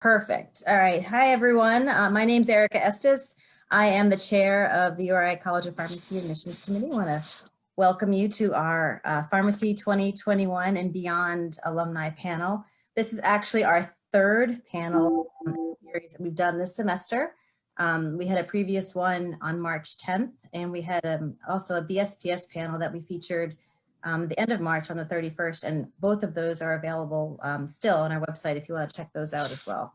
Perfect. All right. Hi, everyone. My name is Erica Estes. I am the chair of the URI College of Pharmacy Admissions Committee. I want to welcome you to our Pharmacy 2021 and Beyond alumni panel. This is actually our third panel series that we've done this semester. We had a previous one on March 10th, and we had also a BSPS panel that we featured at the end of March on the 31st, and both of those are available still on our website if you want to check those out as well.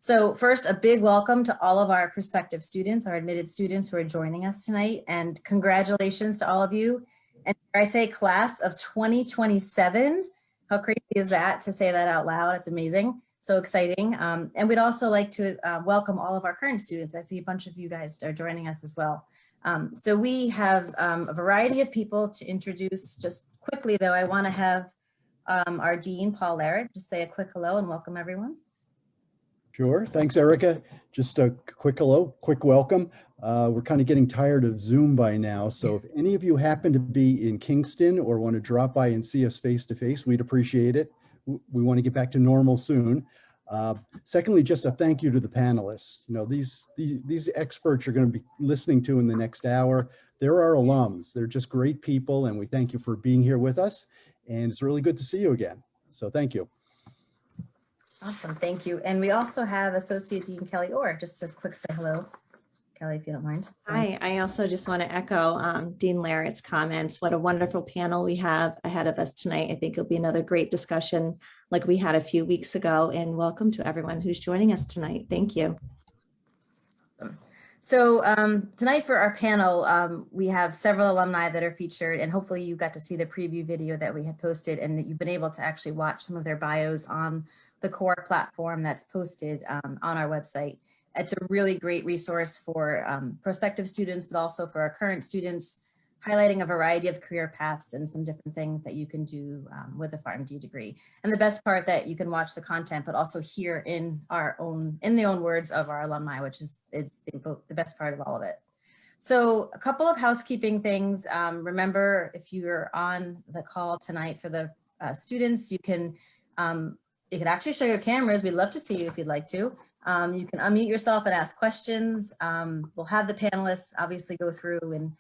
So first, a big welcome to all of our prospective students, our admitted students who are joining us tonight, and congratulations to all of you. And I say class of 2027, how crazy is that to say that out loud? It's amazing, so exciting. And we'd also like to welcome all of our current students. I see a bunch of you guys are joining us as well. So we have a variety of people to introduce. Just quickly though, I want to have our Dean, Paul Larrett, just say a quick hello and welcome everyone. Sure, thanks Erica. Just a quick hello, quick welcome. We're kind of getting tired of Zoom by now, so if any of you happen to be in Kingston or want to drop by and see us face to face, we'd appreciate it. We want to get back to normal soon. Secondly, just a thank you to the panelists. You know, these experts you're going to be listening to in the next hour, they're our alums. They're just great people, and we thank you for being here with us. And it's really good to see you again. So thank you. Awesome, thank you. And we also have Associate Dean Kelly Orr. Just a quick say hello, Kelly, if you don't mind. Hi, I also just want to echo Dean Larrett's comments. What a wonderful panel we have ahead of us tonight. I think it'll be another great discussion like we had a few weeks ago, and welcome to everyone who's joining us tonight. Thank you. Awesome. So tonight for our panel, we have several alumni that are featured, and hopefully you got to see the preview video that we had posted and that you've been able to actually watch some of their bios on the core platform that's posted on our website. It's a really great resource for prospective students, but also for our current students, highlighting a variety of career paths and some different things that you can do with a Pharm.D degree. And the best part that you can watch the content, but also hear in the own words of our alumni, which is the best part of all of it. So a couple of housekeeping things. Remember, if you're on the call tonight for the students, you can actually show your cameras. We'd love to see you if you'd like to. You can unmute yourself and ask questions. We'll have the panelists obviously go through and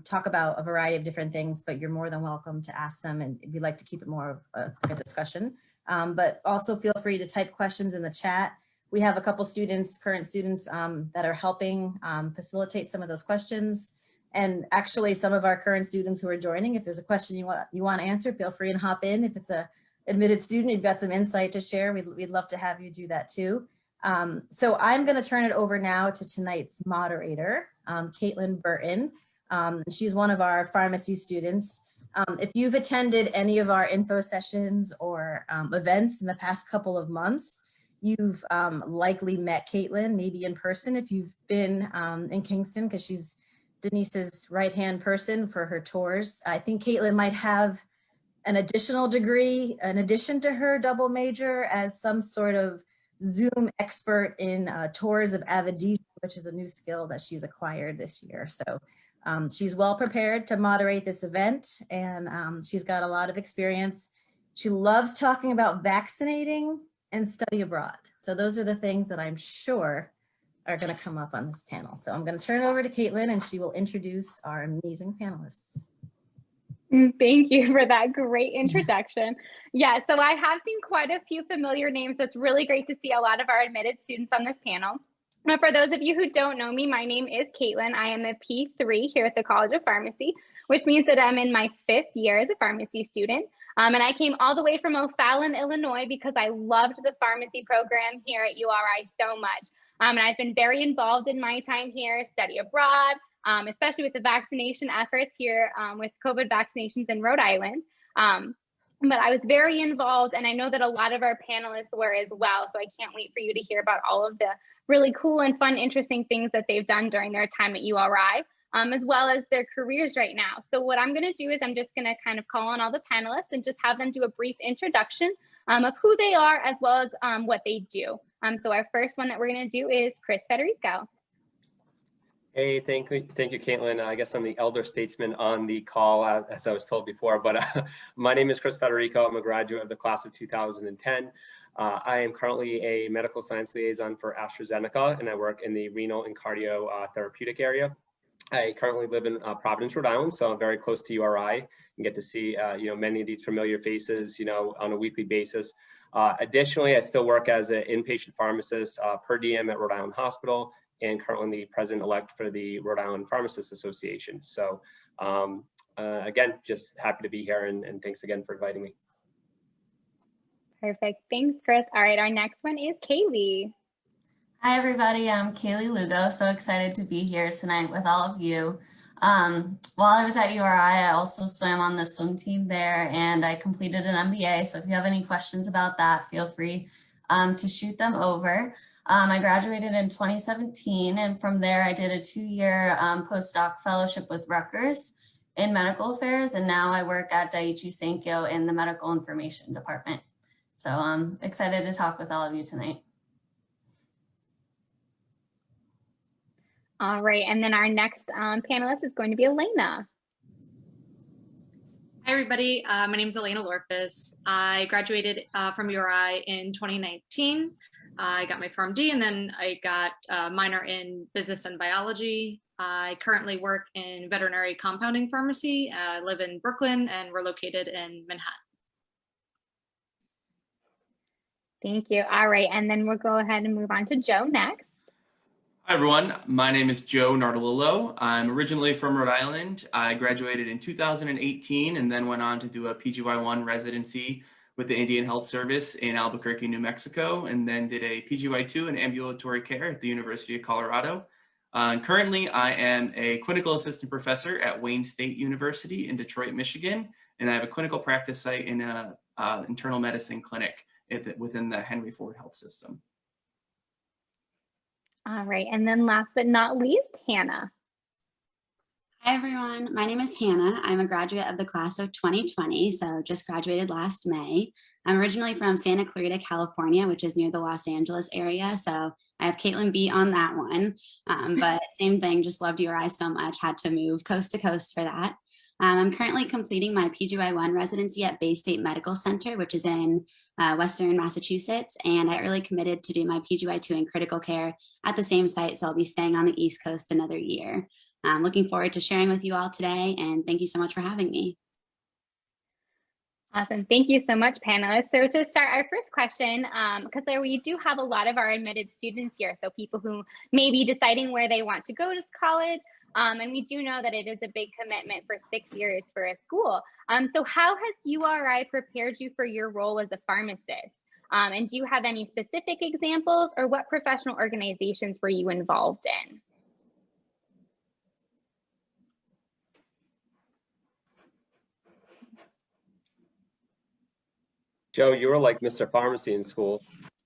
talk about a variety of different things, but you're more than welcome to ask them, and we'd like to keep it more of a discussion. But also feel free to type questions in the chat. We have a couple students, current students, that are helping facilitate some of those questions. And actually some of our current students who are joining, if there's a question you want to answer, feel free and hop in. If it's a admitted student, you've got some insight to share, we'd love to have you do that too. So I'm going to turn it over now to tonight's moderator, Caitlin Burton. She's one of our pharmacy students. If you've attended any of our info sessions or events in the past couple of months, you've likely met Caitlin, maybe in person if you've been in Kingston, because she's Denise's right-hand person for her tours. I think Caitlin might have an additional degree in addition to her double major as some sort of Zoom expert in tours of avidity, which is a new skill that she's acquired this year. So she's well prepared to moderate this event, and she's got a lot of experience. She loves talking about vaccinating and study abroad. So those are the things that I'm sure are going to come up on this panel. So I'm going to turn it over to Caitlin, and she will introduce our amazing panelists. Thank you for that great introduction. Yeah, so I have seen quite a few familiar names. So it's really great to see a lot of our admitted students on this panel. But for those of you who don't know me, my name is Caitlin. I am a P3 here at the College of Pharmacy, which means that I'm in my 5th year as a pharmacy student. And I came all the way from O'Fallon, Illinois, because I loved the pharmacy program here at URI so much. And I've been very involved in my time here, study abroad, especially with the vaccination efforts here with COVID vaccinations in Rhode Island. But I was very involved, and I know that a lot of our panelists were as well. So I can't wait for you to hear about all of the really cool and fun, interesting things that they've done during their time at URI, as well as their careers right now. So what I'm going to do is I'm just going to kind of call on all the panelists and just have them do a brief introduction of who they are, as well as what they do. So our first one that we're going to do is Federico. Hey, thank you, Caitlin. I guess I'm the elder statesman on the call, as I was told before, but my name is Chris Federico. I'm a graduate of the class of 2010. I am currently a medical science liaison for AstraZeneca, and I work in the renal and cardio therapeutic area. I currently live in Providence, Rhode Island, so I'm very close to URI and get to see, many of these familiar faces, on a weekly basis. Additionally, I still work as an inpatient pharmacist per diem at Rhode Island Hospital, and currently the president-elect for the Rhode Island Pharmacists Association. So again, just happy to be here, and thanks again for inviting me. Perfect. Thanks, Chris. All right, our next one is Kaley. Hi, everybody. I'm Kaley Lugo. So excited to be here tonight with all of you. While I was at URI, I also swam on the swim team there, and I completed an MBA. So if you have any questions about that, feel free to shoot them over. I graduated in 2017, and from there I did a 2-year postdoc fellowship with Rutgers in medical affairs, and now I work at Daiichi Sankyo in the medical information department. So I'm excited to talk with all of you tonight. All right, and then our next panelist is going to be Elena. Hi, everybody. My name is Elena Lorfis. I graduated from URI in 2019. I got my Pharm.D, and then I got a minor in business and biology. I currently work in veterinary compounding pharmacy. I live in Brooklyn, and we're located in Manhattan. Thank you. All right, and then we'll go ahead and move on to Joe next. Hi, everyone. My name is Joe Nardolillo. I'm originally from Rhode Island. I graduated in 2018 and then went on to do a Pgy1 residency with the Indian Health Service in Albuquerque, New Mexico, and then did a Pgy2 in ambulatory care at the University of Colorado. Currently, I am a clinical assistant professor at Wayne State University in Detroit, Michigan, and I have a clinical practice site in an internal medicine clinic within the Henry Ford Health System. All right, and then last but not least, Hannah. Hi, everyone. My name is Hannah. I'm a graduate of the class of 2020, so just graduated last May. I'm originally from Santa Clarita, California, which is near the Los Angeles area, so I have Caitlin beat on that one. But same thing, just loved URI so much, had to move coast to coast for that. I'm currently completing my Pgy1 residency at Bay State Medical Center, which is in Western Massachusetts, and I early committed to do my Pgy2 in critical care at the same site, so I'll be staying on the East Coast another year. I'm looking forward to sharing with you all today, and thank you so much for having me. Awesome. Thank you so much, panelists. So to start our first question, because we do have a lot of our admitted students here, so people who may be deciding where they want to go to college, and we do know that it is a big commitment for 6 years for a school. So how has URI prepared you for your role as a pharmacist? And do you have any specific examples, or what professional organizations were you involved in? Joe, you were like Mr. Pharmacy in school.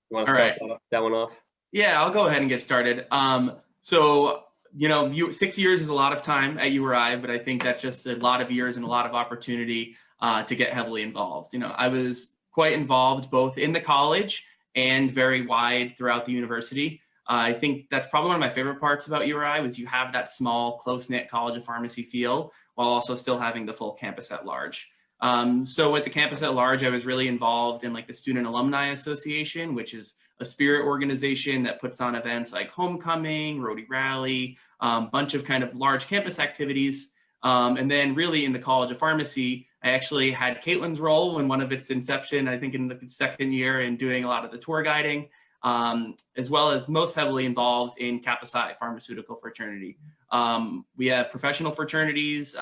You want to start that one off? Yeah, I'll go ahead and get started. So, 6 years is a lot of time at URI, but I think that's just a lot of years and a lot of opportunity to get heavily involved. I was quite involved both in the college and very wide throughout the university. I think that's probably one of my favorite parts about URI was you have that small, close-knit College of Pharmacy feel while also still having the full campus at large. So with the campus at large, I was really involved in like the Student Alumni Association, which is a spirit organization that puts on events like homecoming, Rhodey Rally, bunch of kind of large campus activities. And then really in the College of Pharmacy, I actually had Caitlin's role in one of its inception, I think in the second year, in doing a lot of the tour guiding, as well as most heavily involved in Kappa Psi, pharmaceutical fraternity. We have professional fraternities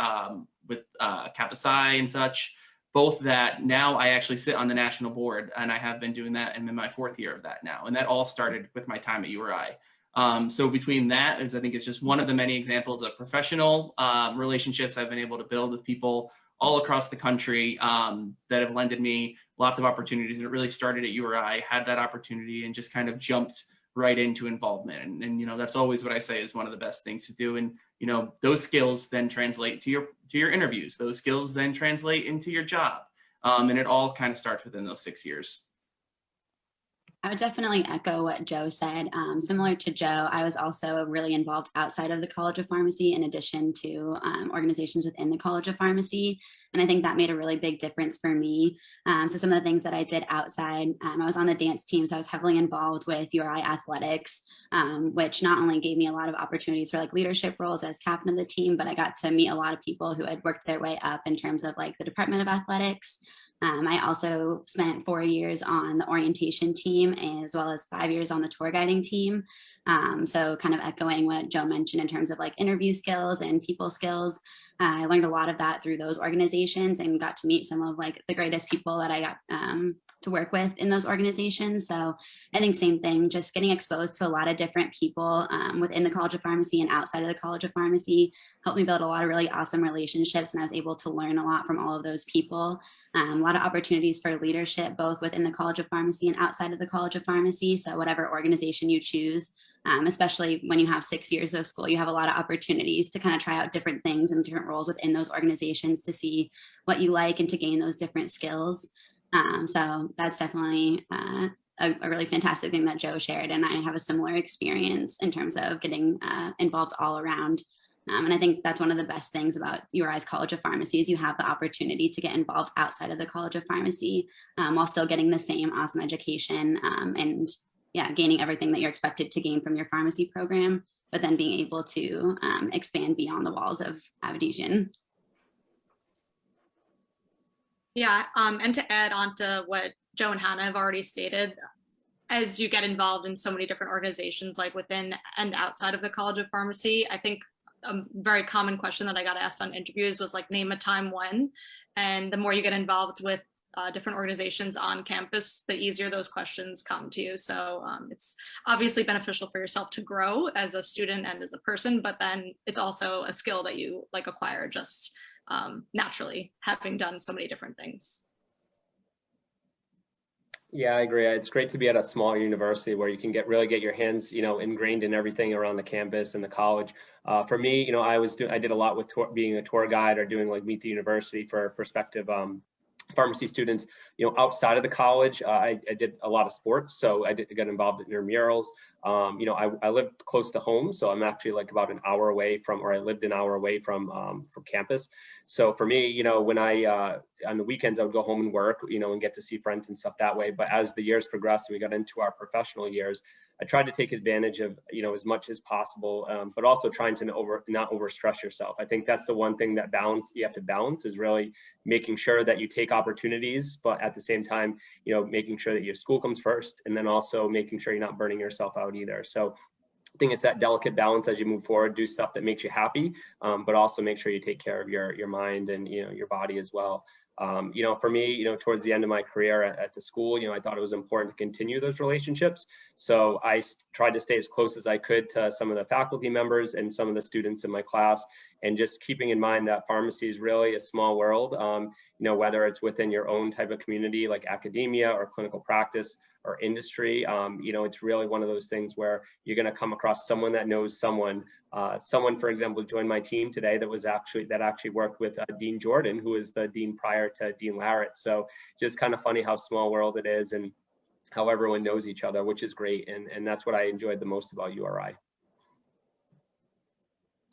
with Kappa Psi and such, both that now I actually sit on the national board, and I have been doing that. I'm in my 4th year of that now. And that all started with my time at URI. So between that is, I think it's just one of the many examples of professional relationships I've been able to build with people all across the country that have lended me lots of opportunities. It really started at URI, had that opportunity and just kind of jumped right into involvement. And that's always what I say is one of the best things to do. And, those skills then translate to your interviews. Those skills then translate into your job. And it all kind of starts within those 6 years. I would definitely echo what Joe said. Similar to Joe, I was also really involved outside of the College of Pharmacy in addition to organizations within the College of Pharmacy. And I think that made a really big difference for me. So some of the things that I did outside, I was on the dance team, so I was heavily involved with URI athletics, which not only gave me a lot of opportunities for like leadership roles as captain of the team, but I got to meet a lot of people who had worked their way up in terms of like the Department of Athletics. I also spent 4 years on the orientation team as well as 5 years on the tour guiding team. So kind of echoing what Joe mentioned in terms of like interview skills and people skills. I learned a lot of that through those organizations and got to meet some of like the greatest people that I got to work with in those organizations. So I think same thing, just getting exposed to a lot of different people within the College of Pharmacy and outside of the College of Pharmacy helped me build a lot of really awesome relationships. And I was able to learn a lot from all of those people. A lot of opportunities for leadership, both within the College of Pharmacy and outside of the College of Pharmacy. So whatever organization you choose, especially when you have 6 years of school, you have a lot of opportunities to kind of try out different things and different roles within those organizations to see what you like and to gain those different skills. So that's definitely a really fantastic thing that Joe shared. And I have a similar experience in terms of getting involved all around. And I think that's one of the best things about URI's College of Pharmacy is you have the opportunity to get involved outside of the College of Pharmacy while still getting the same awesome education and yeah, gaining everything that you're expected to gain from your pharmacy program, but then being able to expand beyond the walls of Avadesian. Yeah, and to add on to what Joe and Hannah have already stated, as you get involved in so many different organizations, like within and outside of the College of Pharmacy, I think a very common question that I got asked on interviews was like, name a time when. And the more you get involved with different organizations on campus, the easier those questions come to you. So it's obviously beneficial for yourself to grow as a student and as a person, but then it's also a skill that you like acquire just naturally, having done so many different things. Yeah, I agree. It's great to be at a small university where you can really get your hands, ingrained in everything around the campus and the college. For me, I did a lot with being a tour guide or doing like Meet the University for prospective pharmacy students, outside of the college. I did a lot of sports, so I got involved in intramurals. I lived close to home, so I'm actually like about an hour away from, or I lived an hour away from campus. So for me, when I on the weekends I would go home and work, and get to see friends and stuff that way. But as the years progressed and we got into our professional years, I tried to take advantage of as much as possible, but also trying to not overstress yourself. I think that's the one thing that you have to balance is really making sure that you take opportunities, but at the same time, making sure that your school comes first, and then also making sure you're not burning yourself out either. So I think it's that delicate balance as you move forward, do stuff that makes you happy, but also make sure you take care of your mind and your body as well. For me, towards the end of my career at the school, I thought it was important to continue those relationships. So I tried to stay as close as I could to some of the faculty members and some of the students in my class, and just keeping in mind that pharmacy is really a small world, whether it's within your own type of community like academia or clinical practice or industry. It's really one of those things where you're going to come across someone that knows someone. Someone, for example, joined my team today that actually worked with Dean Jordan, who is the dean prior to Dean Larrett. So just kind of funny how small world it is and how everyone knows each other, which is great. And that's what I enjoyed the most about URI.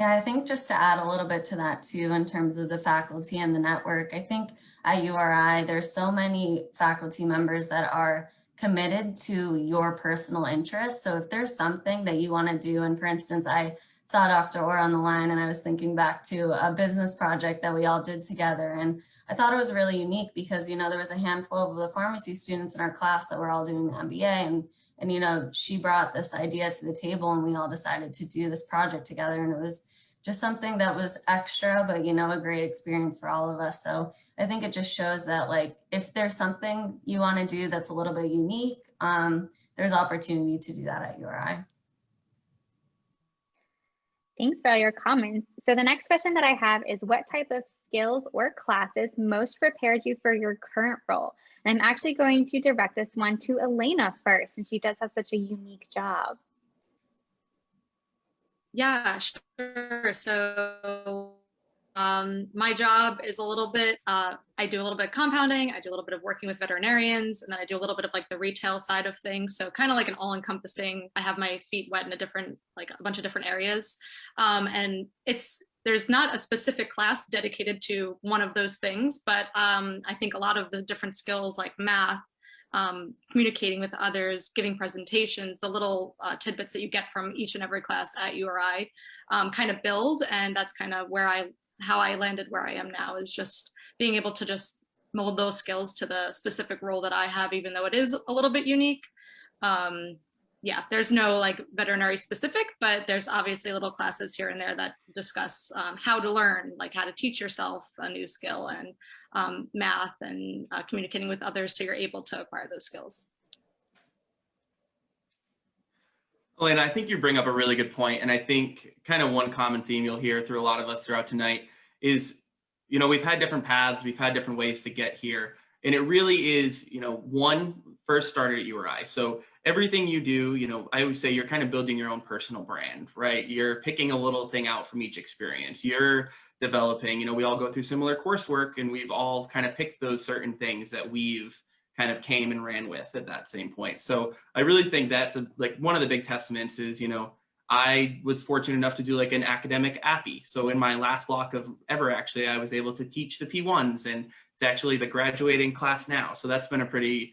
Yeah, I think just to add a little bit to that too, in terms of the faculty and the network, I think at URI, there's so many faculty members that are committed to your personal interests. So if there's something that you want to do, and for instance, I saw Dr. Orr on the line and I was thinking back to a business project that we all did together. And I thought it was really unique because, there was a handful of the pharmacy students in our class that were all doing the MBA, and she brought this idea to the table and we all decided to do this project together. And it was just something that was extra, but a great experience for all of us. So I think it just shows that if there's something you want to do that's a little bit unique, there's opportunity to do that at URI. Thanks for all your comments. So the next question that I have is, what type of skills or classes most prepared you for your current role? And I'm actually going to direct this one to Elena first, since she does have such a unique job. Yeah, sure. So My job is a little bit, I do a little bit of compounding, I do a little bit of working with veterinarians, and then I do a little bit of like the retail side of things. So kind of like an all-encompassing, I have my feet wet in a different, like a bunch of different areas. And there's not a specific class dedicated to one of those things, but I think a lot of the different skills like math, communicating with others, giving presentations, the little tidbits that you get from each and every class at URI kind of build. And that's kind of how I landed where I am now, is just being able to just mold those skills to the specific role that I have, even though it is a little bit unique. Yeah, there's no like veterinary specific, but there's obviously little classes here and there that discuss how to learn, like how to teach yourself a new skill, and math and communicating with others so you're able to acquire those skills. Elena, I think you bring up a really good point, and I think kind of one common theme you'll hear through a lot of us throughout tonight is, you know, we've had different paths, we've had different ways to get here, and it really is, you know, one, first started at URI. So everything you do, you know, I always say you're kind of building your own personal brand, right? You're picking a little thing out from each experience. You're developing, you know, we all go through similar coursework, and we've all kind of picked those certain things that we've kind of came and ran with at that same point. So I really think that's like one of the big testaments is, you know, I was fortunate enough to do like an academic Apha. So in my last block of ever, actually, I was able to teach the P1s, and it's actually the graduating class now. So that's been a pretty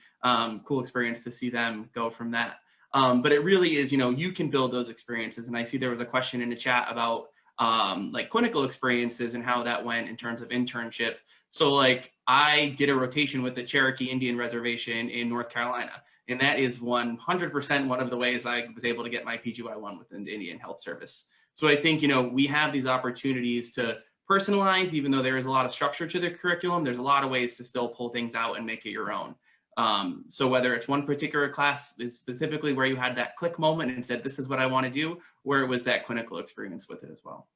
cool experience to see them go from that. But it really is, you know, you can build those experiences. And I see there was a question in the chat about like clinical experiences and how that went in terms of internship. So like I did a rotation with the Cherokee Indian Reservation in North Carolina, and that is 100% one of the ways I was able to get my Pgy1 within the Indian Health Service. So I think, you know, we have these opportunities to personalize, even though there is a lot of structure to the curriculum, there's a lot of ways to still pull things out and make it your own. So whether it's one particular class is specifically where you had that click moment and said, this is what I want to do, or it was that clinical experience with it as well.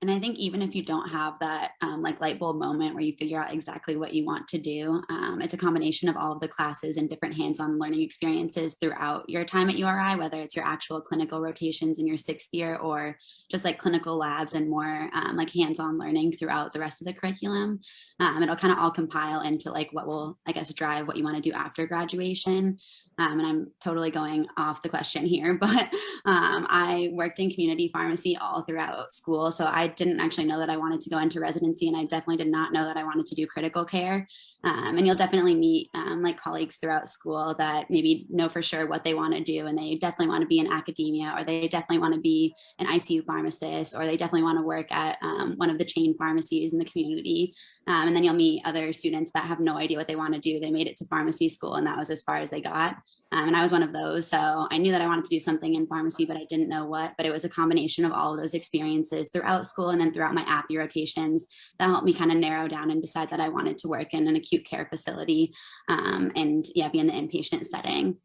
And I think even if you don't have that like light bulb moment where you figure out exactly what you want to do, it's a combination of all of the classes and different hands-on learning experiences throughout your time at URI, whether it's your actual clinical rotations in your 6th year or just like clinical labs and more like hands-on learning throughout the rest of the curriculum. It'll kind of all compile into like what will, I guess, drive what you want to do after graduation. And I'm totally going off the question here, but I worked in community pharmacy all throughout school. So I didn't actually know that I wanted to go into residency, and I definitely did not know that I wanted to do critical care. And you'll definitely meet like colleagues throughout school that maybe know for sure what they want to do, and they definitely want to be in academia, or they definitely want to be an ICU pharmacist, or they definitely want to work at one of the chain pharmacies in the community. And then you'll meet other students that have no idea what they want to do. They made it to pharmacy school, and that was as far as they got. And I was one of those. So I knew that I wanted to do something in pharmacy, but I didn't know what. But it was a combination of all of those experiences throughout school and then throughout my Apha rotations that helped me kind of narrow down and decide that I wanted to work in an acute care facility and yeah, be in the inpatient setting.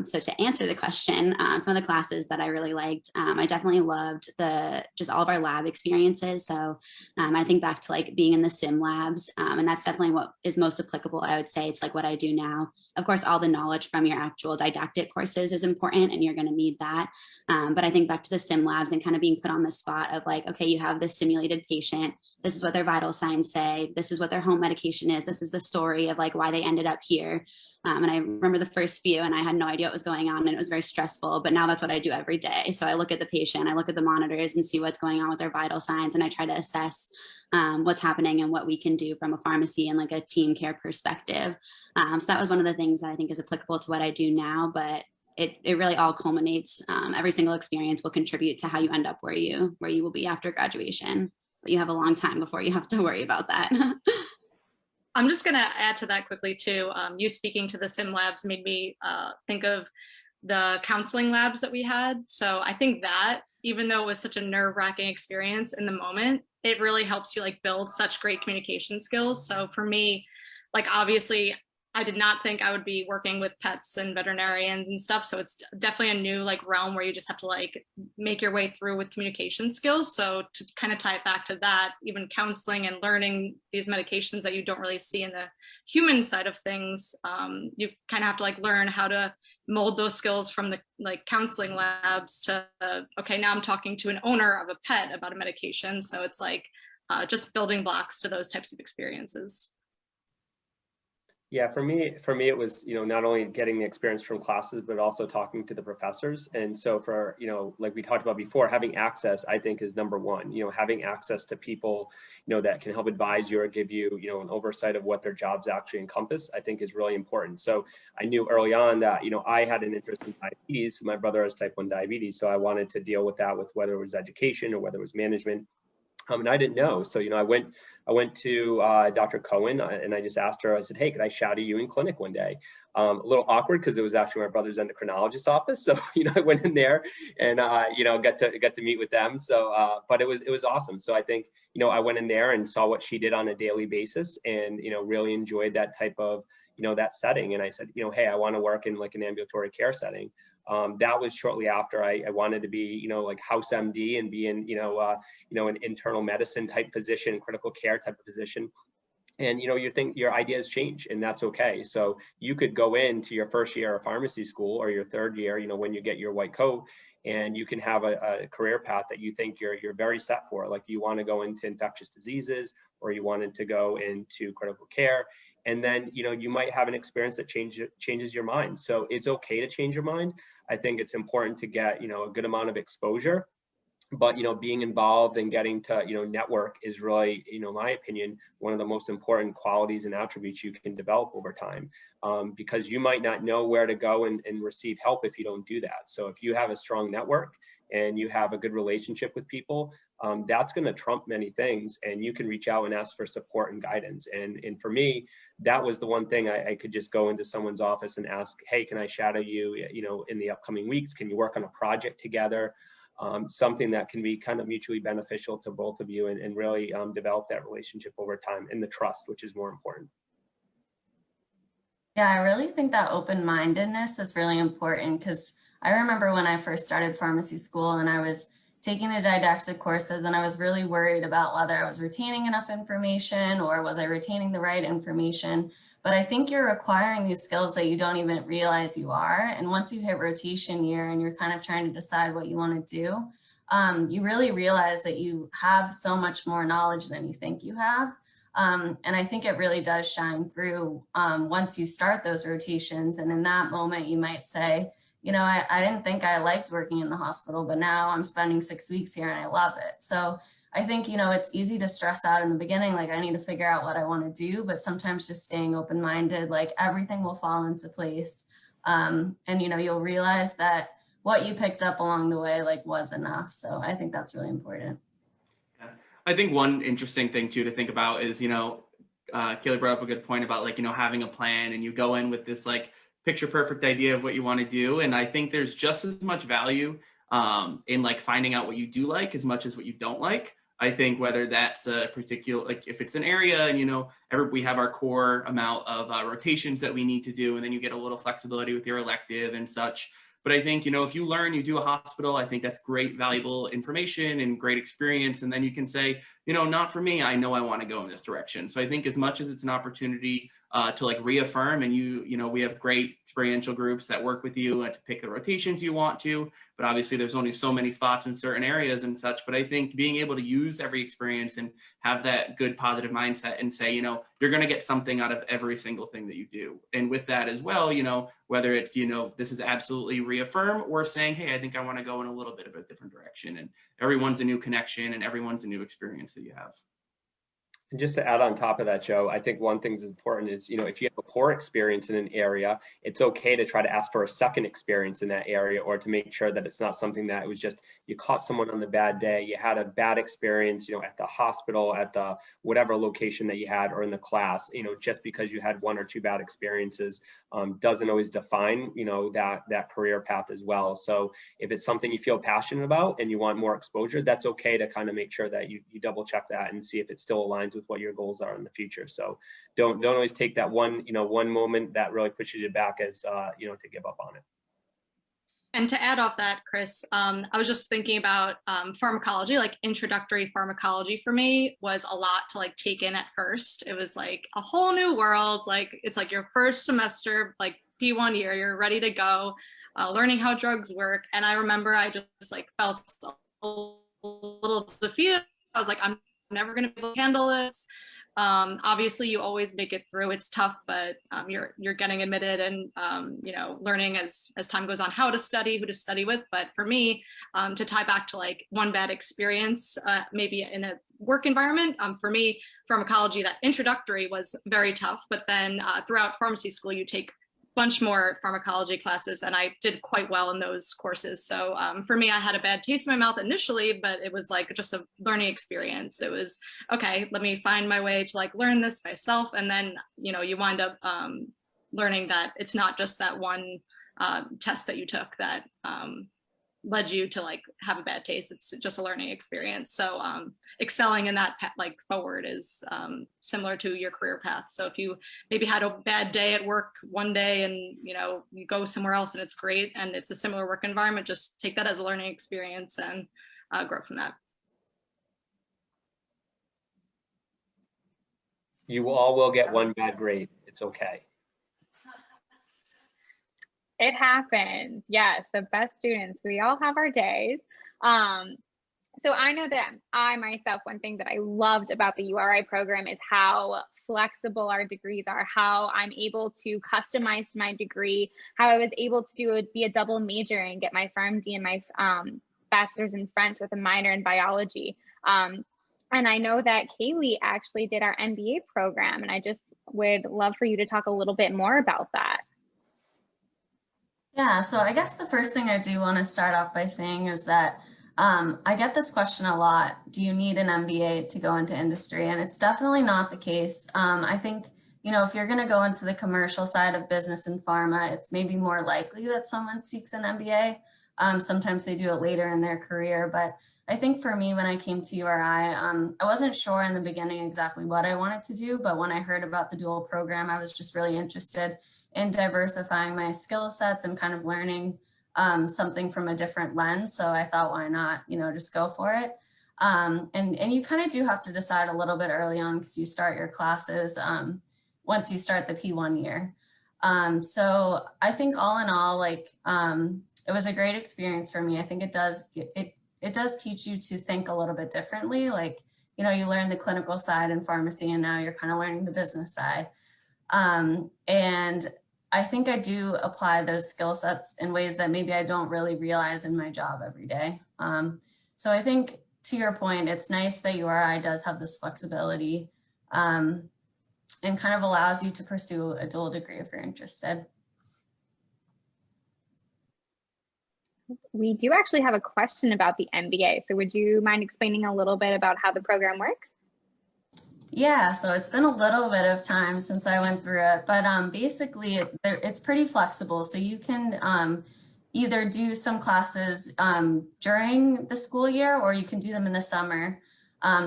So to answer the question, some of the classes that I really liked, I definitely loved just all of our lab experiences. So I think back to like being in the sim labs, and that's definitely what is most applicable. I would say it's like what I do now. Of course, all the knowledge from your actual didactic courses is important, and you're going to need that. But I think back to the sim labs and kind of being put on the spot of like, okay, you have this simulated patient. This is what their vital signs say. This is what their home medication is. This is the story of like why they ended up here. And I remember the first few and I had no idea what was going on, and it was very stressful, but now that's what I do every day. So I look at the patient, I look at the monitors and see what's going on with their vital signs, and I try to assess what's happening and what we can do from a pharmacy and like a team care perspective. So that was one of the things that I think is applicable to what I do now, but it really all culminates. Every single experience will contribute to how you end up where you will be after graduation, but you have a long time before you have to worry about that. I'm just going to add to that quickly too. You speaking to the sim labs made me think of the counseling labs that we had. So I think that even though it was such a nerve-wracking experience in the moment, it really helps you like build such great communication skills. So for me, like obviously I did not think I would be working with pets and veterinarians and stuff. So it's definitely a new like realm where you just have to like make your way through with communication skills. So to kind of tie it back to that, even counseling and learning these medications that you don't really see in the human side of things, you kind of have to like learn how to mold those skills from the like counseling labs to, okay, now I'm talking to an owner of a pet about a medication. So it's like just building blocks to those types of experiences. Yeah, for me, it was, not only getting the experience from classes, but also talking to the professors. And so for, like we talked about before, having access, I think, is number one. Having access to people, that can help advise you or give you, an oversight of what their jobs actually encompass, I think is really important. So I knew early on that, I had an interest in diabetes. My brother has type 1 diabetes. So I wanted to deal with that, with whether it was education or whether it was management. And I didn't know. So, I went to Dr. Cohen and I just asked her, I said, hey, could I shadow you in clinic one day? A little awkward because it was actually my brother's endocrinologist office. So, I went in there and, got to meet with them. So, but it was awesome. So I think, I went in there and saw what she did on a daily basis and, really enjoyed that type of, that setting. And I said, hey, I want to work in like an ambulatory care setting. That was shortly after I wanted to be, like house MD and be in, an internal medicine type physician, critical care type of physician. And, you think your ideas change and that's okay. So you could go into your first year of pharmacy school or your third year, when you get your white coat, and you can have a career path that you think you're very set for. Like you want to go into infectious diseases or you wanted to go into critical care. And then, you might have an experience that changes your mind. So it's okay to change your mind. I think it's important to get, a good amount of exposure, but, being involved and getting to, network is really, my opinion, one of the most important qualities and attributes you can develop over time, because you might not know where to go and receive help if you don't do that. So if you have a strong network and you have a good relationship with people, that's going to trump many things, and you can reach out and ask for support and guidance. And for me, that was the one thing I could just go into someone's office and ask, hey, can I shadow you, in the upcoming weeks? Can you work on a project together? Something that can be kind of mutually beneficial to both of you and really develop that relationship over time, and the trust, which is more important. Yeah, I really think that open-mindedness is really important, because I remember when I first started pharmacy school and I was taking the didactic courses and I was really worried about whether I was retaining enough information or was I retaining the right information. But I think you're acquiring these skills that you don't even realize you are. And once you hit rotation year and you're kind of trying to decide what you want to do, you really realize that you have so much more knowledge than you think you have. And I think it really does shine through once you start those rotations. And in that moment, you might say, I didn't think I liked working in the hospital, but now I'm spending 6 weeks here and I love it. So I think, it's easy to stress out in the beginning, like I need to figure out what I want to do, but sometimes just staying open-minded, like everything will fall into place. And, you'll realize that what you picked up along the way, like, was enough. So I think that's really important. Yeah. I think one interesting thing too to think about is, Kaley brought up a good point about like, having a plan, and you go in with this like picture perfect idea of what you want to do. And I think there's just as much value in like finding out what you do like as much as what you don't like. I think whether that's a particular, like if it's an area and, we have our core amount of rotations that we need to do, and then you get a little flexibility with your elective and such. But I think, if you learn, you do a hospital, I think that's great, valuable information and great experience. And then you can say, not for me, I know I want to go in this direction. So I think as much as it's an opportunity to like reaffirm, and we have great experiential groups that work with you to pick the rotations you want to, but obviously there's only so many spots in certain areas and such. But I think being able to use every experience and have that good positive mindset and say, you're going to get something out of every single thing that you do. And with that as well, whether it's, this is absolutely reaffirm, or saying, hey, I think I want to go in a little bit of a different direction, and everyone's a new connection and everyone's a new experience that you have. And just to add on top of that, Joe, I think one thing that's important is, if you have a poor experience in an area, it's okay to try to ask for a second experience in that area, or to make sure that it's not something that it was just, you caught someone on the bad day, you had a bad experience, at the hospital, at the whatever location that you had, or in the class, just because you had one or two bad experiences doesn't always define, that career path as well. So if it's something you feel passionate about and you want more exposure, that's okay to kind of make sure that you double check that and see if it still aligns with with what your goals are in the future. So don't always take that one moment that really pushes you back as to give up on it. And to add off that, Chris, I was just thinking about pharmacology, like introductory pharmacology for me was a lot to like take in at first. It was like a whole new world. Like it's like your first semester, like P1 year, you're ready to go, learning how drugs work. And I remember I just like felt a little defeated. I was like, I'm never going to be able to handle this. Obviously you always make it through. It's tough, but you're getting admitted and learning as time goes on how to study, who to study with. But for me, to tie back to like one bad experience, maybe in a work environment, for me, pharmacology, that introductory was very tough. But then throughout pharmacy school, you take bunch more pharmacology classes, and I did quite well in those courses. So for me, I had a bad taste in my mouth initially, but it was like just a learning experience. It was, okay, let me find my way to like learn this myself. And then, you wind up learning that it's not just that one test that you took that led you to like have a bad taste. It's just a learning experience. So excelling in that like forward is similar to your career path. So if you maybe had a bad day at work one day and you go somewhere else and it's great and it's a similar work environment, just take that as a learning experience and grow from that. You all will get one bad grade. It's okay. It happens. Yes, the best students. We all have our days. So I know that I myself, one thing that I loved about the URI program is how flexible our degrees are, how I'm able to customize my degree, how I was able to be a double major and get my PharmD and my bachelor's in French with a minor in biology. And I know that Kaley actually did our MBA program, and I just would love for you to talk a little bit more about that. Yeah, so I guess the first thing I do want to start off by saying is that I get this question a lot. Do you need an MBA to go into industry? And it's definitely not the case. I think, if you're going to go into the commercial side of business and pharma, it's maybe more likely that someone seeks an MBA. Sometimes they do it later in their career. But I think for me, when I came to URI, I wasn't sure in the beginning exactly what I wanted to do. But when I heard about the dual program, I was just really interested in diversifying my skill sets and kind of learning something from a different lens. So I thought, why not, just go for it. And you kind of do have to decide a little bit early on because you start your classes once you start the P1 year. So I think all in all, it was a great experience for me. I think it does teach you to think a little bit differently. You learn the clinical side in pharmacy, and now you're kind of learning the business side. And I think I do apply those skill sets in ways that maybe I don't really realize in my job every day. So I think, to your point, it's nice that URI does have this flexibility and kind of allows you to pursue a dual degree if you're interested. We do actually have a question about the MBA. So would you mind explaining a little bit about how the program works? Yeah, so it's been a little bit of time since I went through it, but basically it's pretty flexible. So you can either do some classes during the school year, or you can do them in the summer.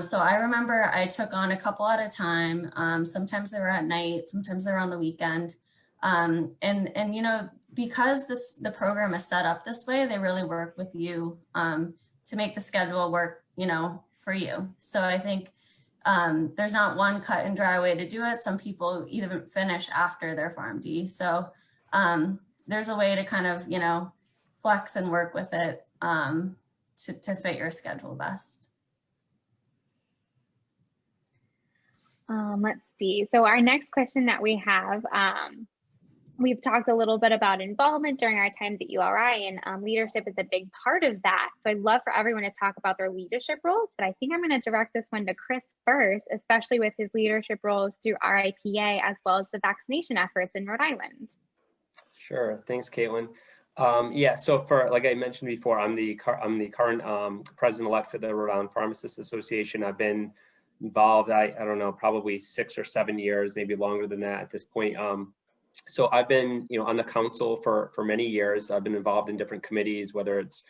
So I remember I took on a couple at a time. Sometimes they were at night, sometimes they were on the weekend. And because the program is set up this way, they really work with you to make the schedule work, for you. So I think there's not one cut and dry way to do it. Some people even finish after their PharmD. So there's a way to kind of, flex and work with it to fit your schedule best. Let's see. So our next question that we have, we've talked a little bit about involvement during our times at URI, and leadership is a big part of that. So I'd love for everyone to talk about their leadership roles, but I think I'm going to direct this one to Chris first, especially with his leadership roles through RIPA as well as the vaccination efforts in Rhode Island. Sure. Thanks, Caitlin. Yeah, so like I mentioned before, I'm the current president-elect for the Rhode Island Pharmacists Association. I've been involved, I don't know, probably 6 or 7 years, maybe longer than that at this point. So I've been, on the council for many years. I've been involved in different committees, whether it's,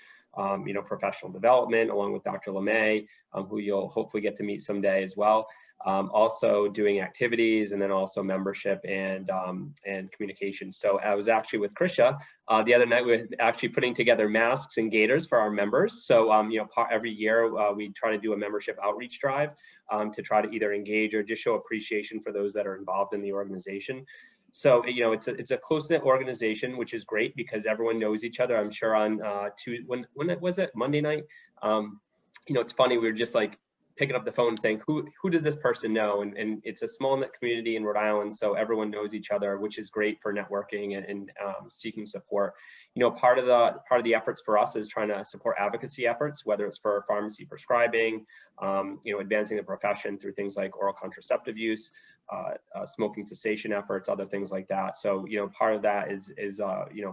professional development, along with Dr. LeMay, who you'll hopefully get to meet someday as well. also doing activities, and then also membership and communication. So I was actually with Krisha the other night. We were actually putting together masks and gaiters for our members. So every year we try to do a membership outreach drive to try to either engage or just show appreciation for those that are involved in the organization. So, it's a close-knit organization, which is great because everyone knows each other. I'm sure on when was it, Monday night? It's funny, we were just like picking up the phone and saying, who does this person know? And it's a small knit community in Rhode Island, so everyone knows each other, which is great for networking and seeking support. Part of the efforts for us is trying to support advocacy efforts, whether it's for pharmacy prescribing, advancing the profession through things like oral contraceptive use, smoking cessation efforts, other things like that. So, part of that is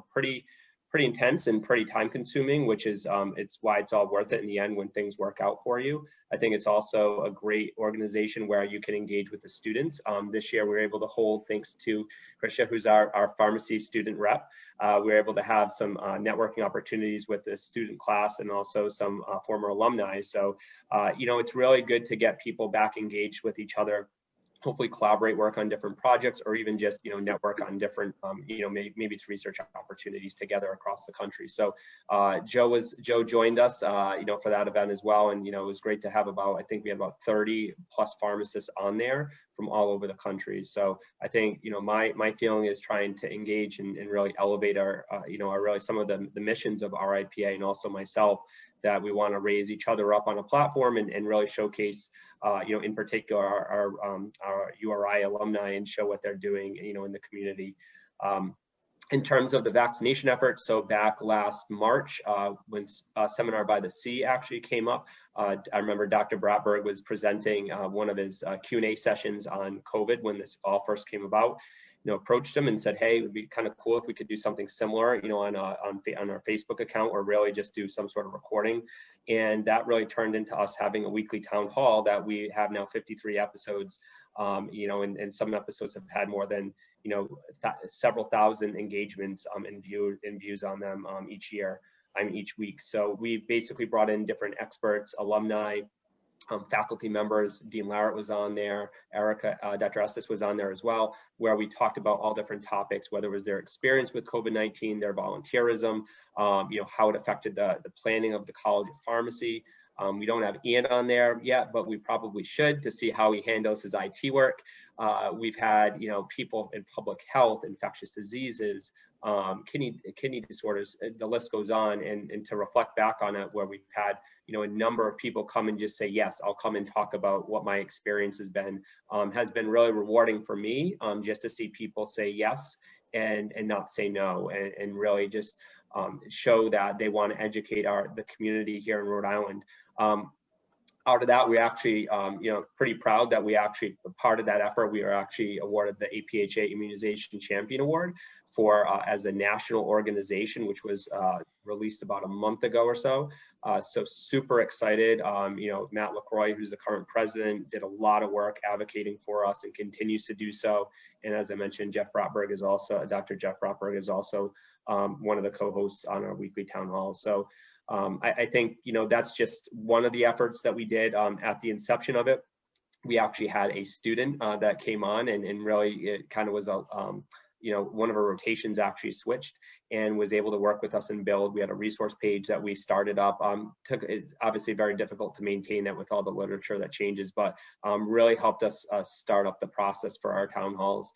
pretty intense and pretty time consuming, which is it's why it's all worth it in the end when things work out for you. I think it's also a great organization where you can engage with the students. This year we were able to hold, thanks to Krisha, who's our pharmacy student rep, we were able to have some networking opportunities with the student class and also some former alumni. So, it's really good to get people back engaged with each other, hopefully collaborate, work on different projects, or even just, network on different, maybe it's research opportunities together across the country. So Joe joined us, for that event as well. And, it was great to have I think we had about 30 plus pharmacists on there from all over the country. So I think, my feeling is trying to engage and really elevate our really some of the missions of RIPA, and also myself, that we want to raise each other up on a platform and really showcase, in particular our URI alumni and show what they're doing, in the community. In terms of the vaccination efforts, so back last March, when Seminar by the Sea actually came up, I remember Dr. Bratberg was presenting one of his Q&A sessions on COVID when this all first came about. Approached him and said, hey, it would be kind of cool if we could do something similar, on our Facebook account, or really just do some sort of recording. And that really turned into us having a weekly town hall that we have now 53 episodes, and some episodes have had more than, several thousand engagements and views on them each year, each week. So we basically brought in different experts, alumni, faculty members. Dean Larrett was on there, Dr. Estes was on there as well, where we talked about all different topics, whether it was their experience with COVID-19, their volunteerism, how it affected the planning of the College of Pharmacy. We don't have Ian on there yet, but we probably should, to see how he handles his IT work. We've had, people in public health, infectious diseases, kidney disorders, the list goes on, and to reflect back on it, where we've had, a number of people come and just say, yes, I'll come and talk about what my experience has been really rewarding for me, just to see people say yes and not say no, and really just show that they want to educate the community here in Rhode Island. Out of that, we actually, pretty proud that we actually, part of that effort, we were actually awarded the APHA Immunization Champion Award for as a national organization, which was released about a month ago or so. So super excited. Matt LaCroix, who's the current president, did a lot of work advocating for us and continues to do so. And as I mentioned, Dr. Jeff Bratberg is also one of the co-hosts on our weekly town hall. So I think, that's just one of the efforts that we did at the inception of it. We actually had a student that came on and really it kind of was a, one of our rotations actually switched and was able to work with us and build. We had a resource page that we started up. It's obviously very difficult to maintain that with all the literature that changes, but really helped us start up the process for our town halls.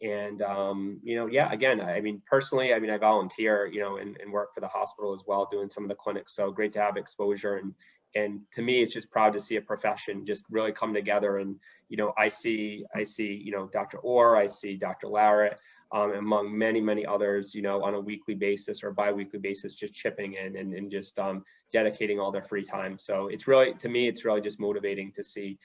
And, again, personally, I volunteer, and work for the hospital as well, doing some of the clinics. So great to have exposure. And to me, it's just proud to see a profession just really come together. And, I see, Dr. Orr, I see Dr. Larrett, among many, many others, on a weekly basis or bi-weekly basis, just chipping in and just dedicating all their free time. So it's really, to me, it's really just motivating to see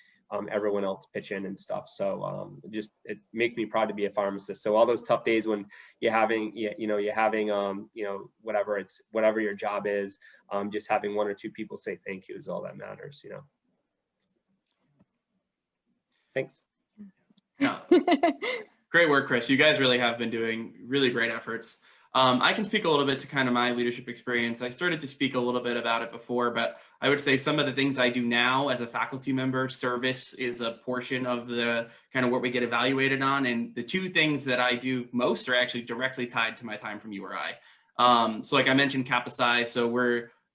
everyone else pitch in and stuff. So it makes me proud to be a pharmacist. So all those tough days when you're having whatever your job is, just having one or two people say thank you is all that matters, Thanks. Yeah. Great work, Chris. You guys really have been doing really great efforts. I can speak a little bit to kind of my leadership experience. I started to speak a little bit about it before, but I would say some of the things I do now as a faculty member, service is a portion of the kind of what we get evaluated on. And the two things that I do most are actually directly tied to my time from URI. So like I mentioned, Kappa Psi. So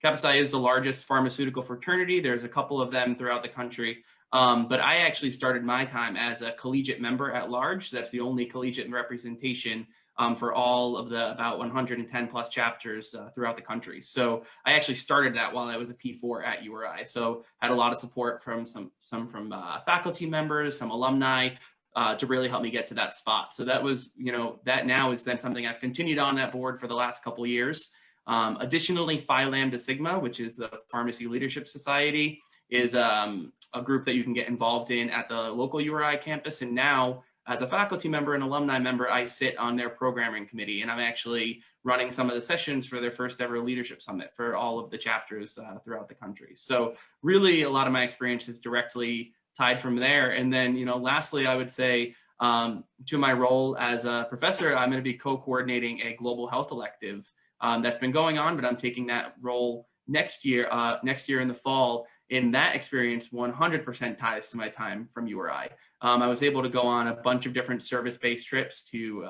Kappa Psi is the largest pharmaceutical fraternity. There's a couple of them throughout the country. But I actually started my time as a collegiate member at large. That's the only collegiate representation for all of the about 110 plus chapters throughout the country. So I actually started that while I was a P4 at URI. So I had a lot of support from some from faculty members, some alumni to really help me get to that spot. So that was, that now is then something I've continued on that board for the last couple of years. Additionally, Phi Lambda Sigma, which is the Pharmacy Leadership Society, is a group that you can get involved in at the local URI campus. And now, as a faculty member and alumni member, I sit on their programming committee, and I'm actually running some of the sessions for their first ever leadership summit for all of the chapters throughout the country. So really a lot of my experience is directly tied from there. And then, lastly, I would say to my role as a professor, I'm going to be co-coordinating a global health elective that's been going on, but I'm taking that role next year in the fall. In that experience, 100% ties to my time from URI. I was able to go on a bunch of different service-based trips to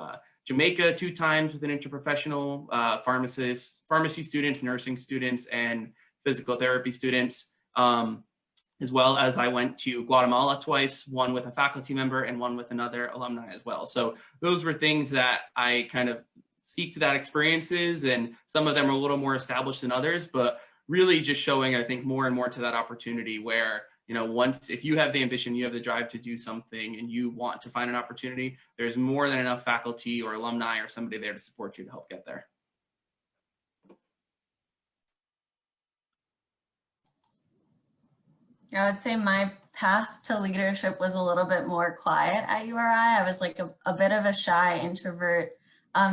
Jamaica 2 times with an interprofessional, pharmacy students, nursing students, and physical therapy students, as well as I went to Guatemala twice, one with a faculty member and one with another alumni as well. So those were things that I kind of seek to that experiences, and some of them are a little more established than others, but really just showing, I think, more and more to that opportunity where, if you have the ambition, you have the drive to do something and you want to find an opportunity, there's more than enough faculty or alumni or somebody there to support you to help get there. I would say my path to leadership was a little bit more quiet at URI. I was like a bit of a shy introvert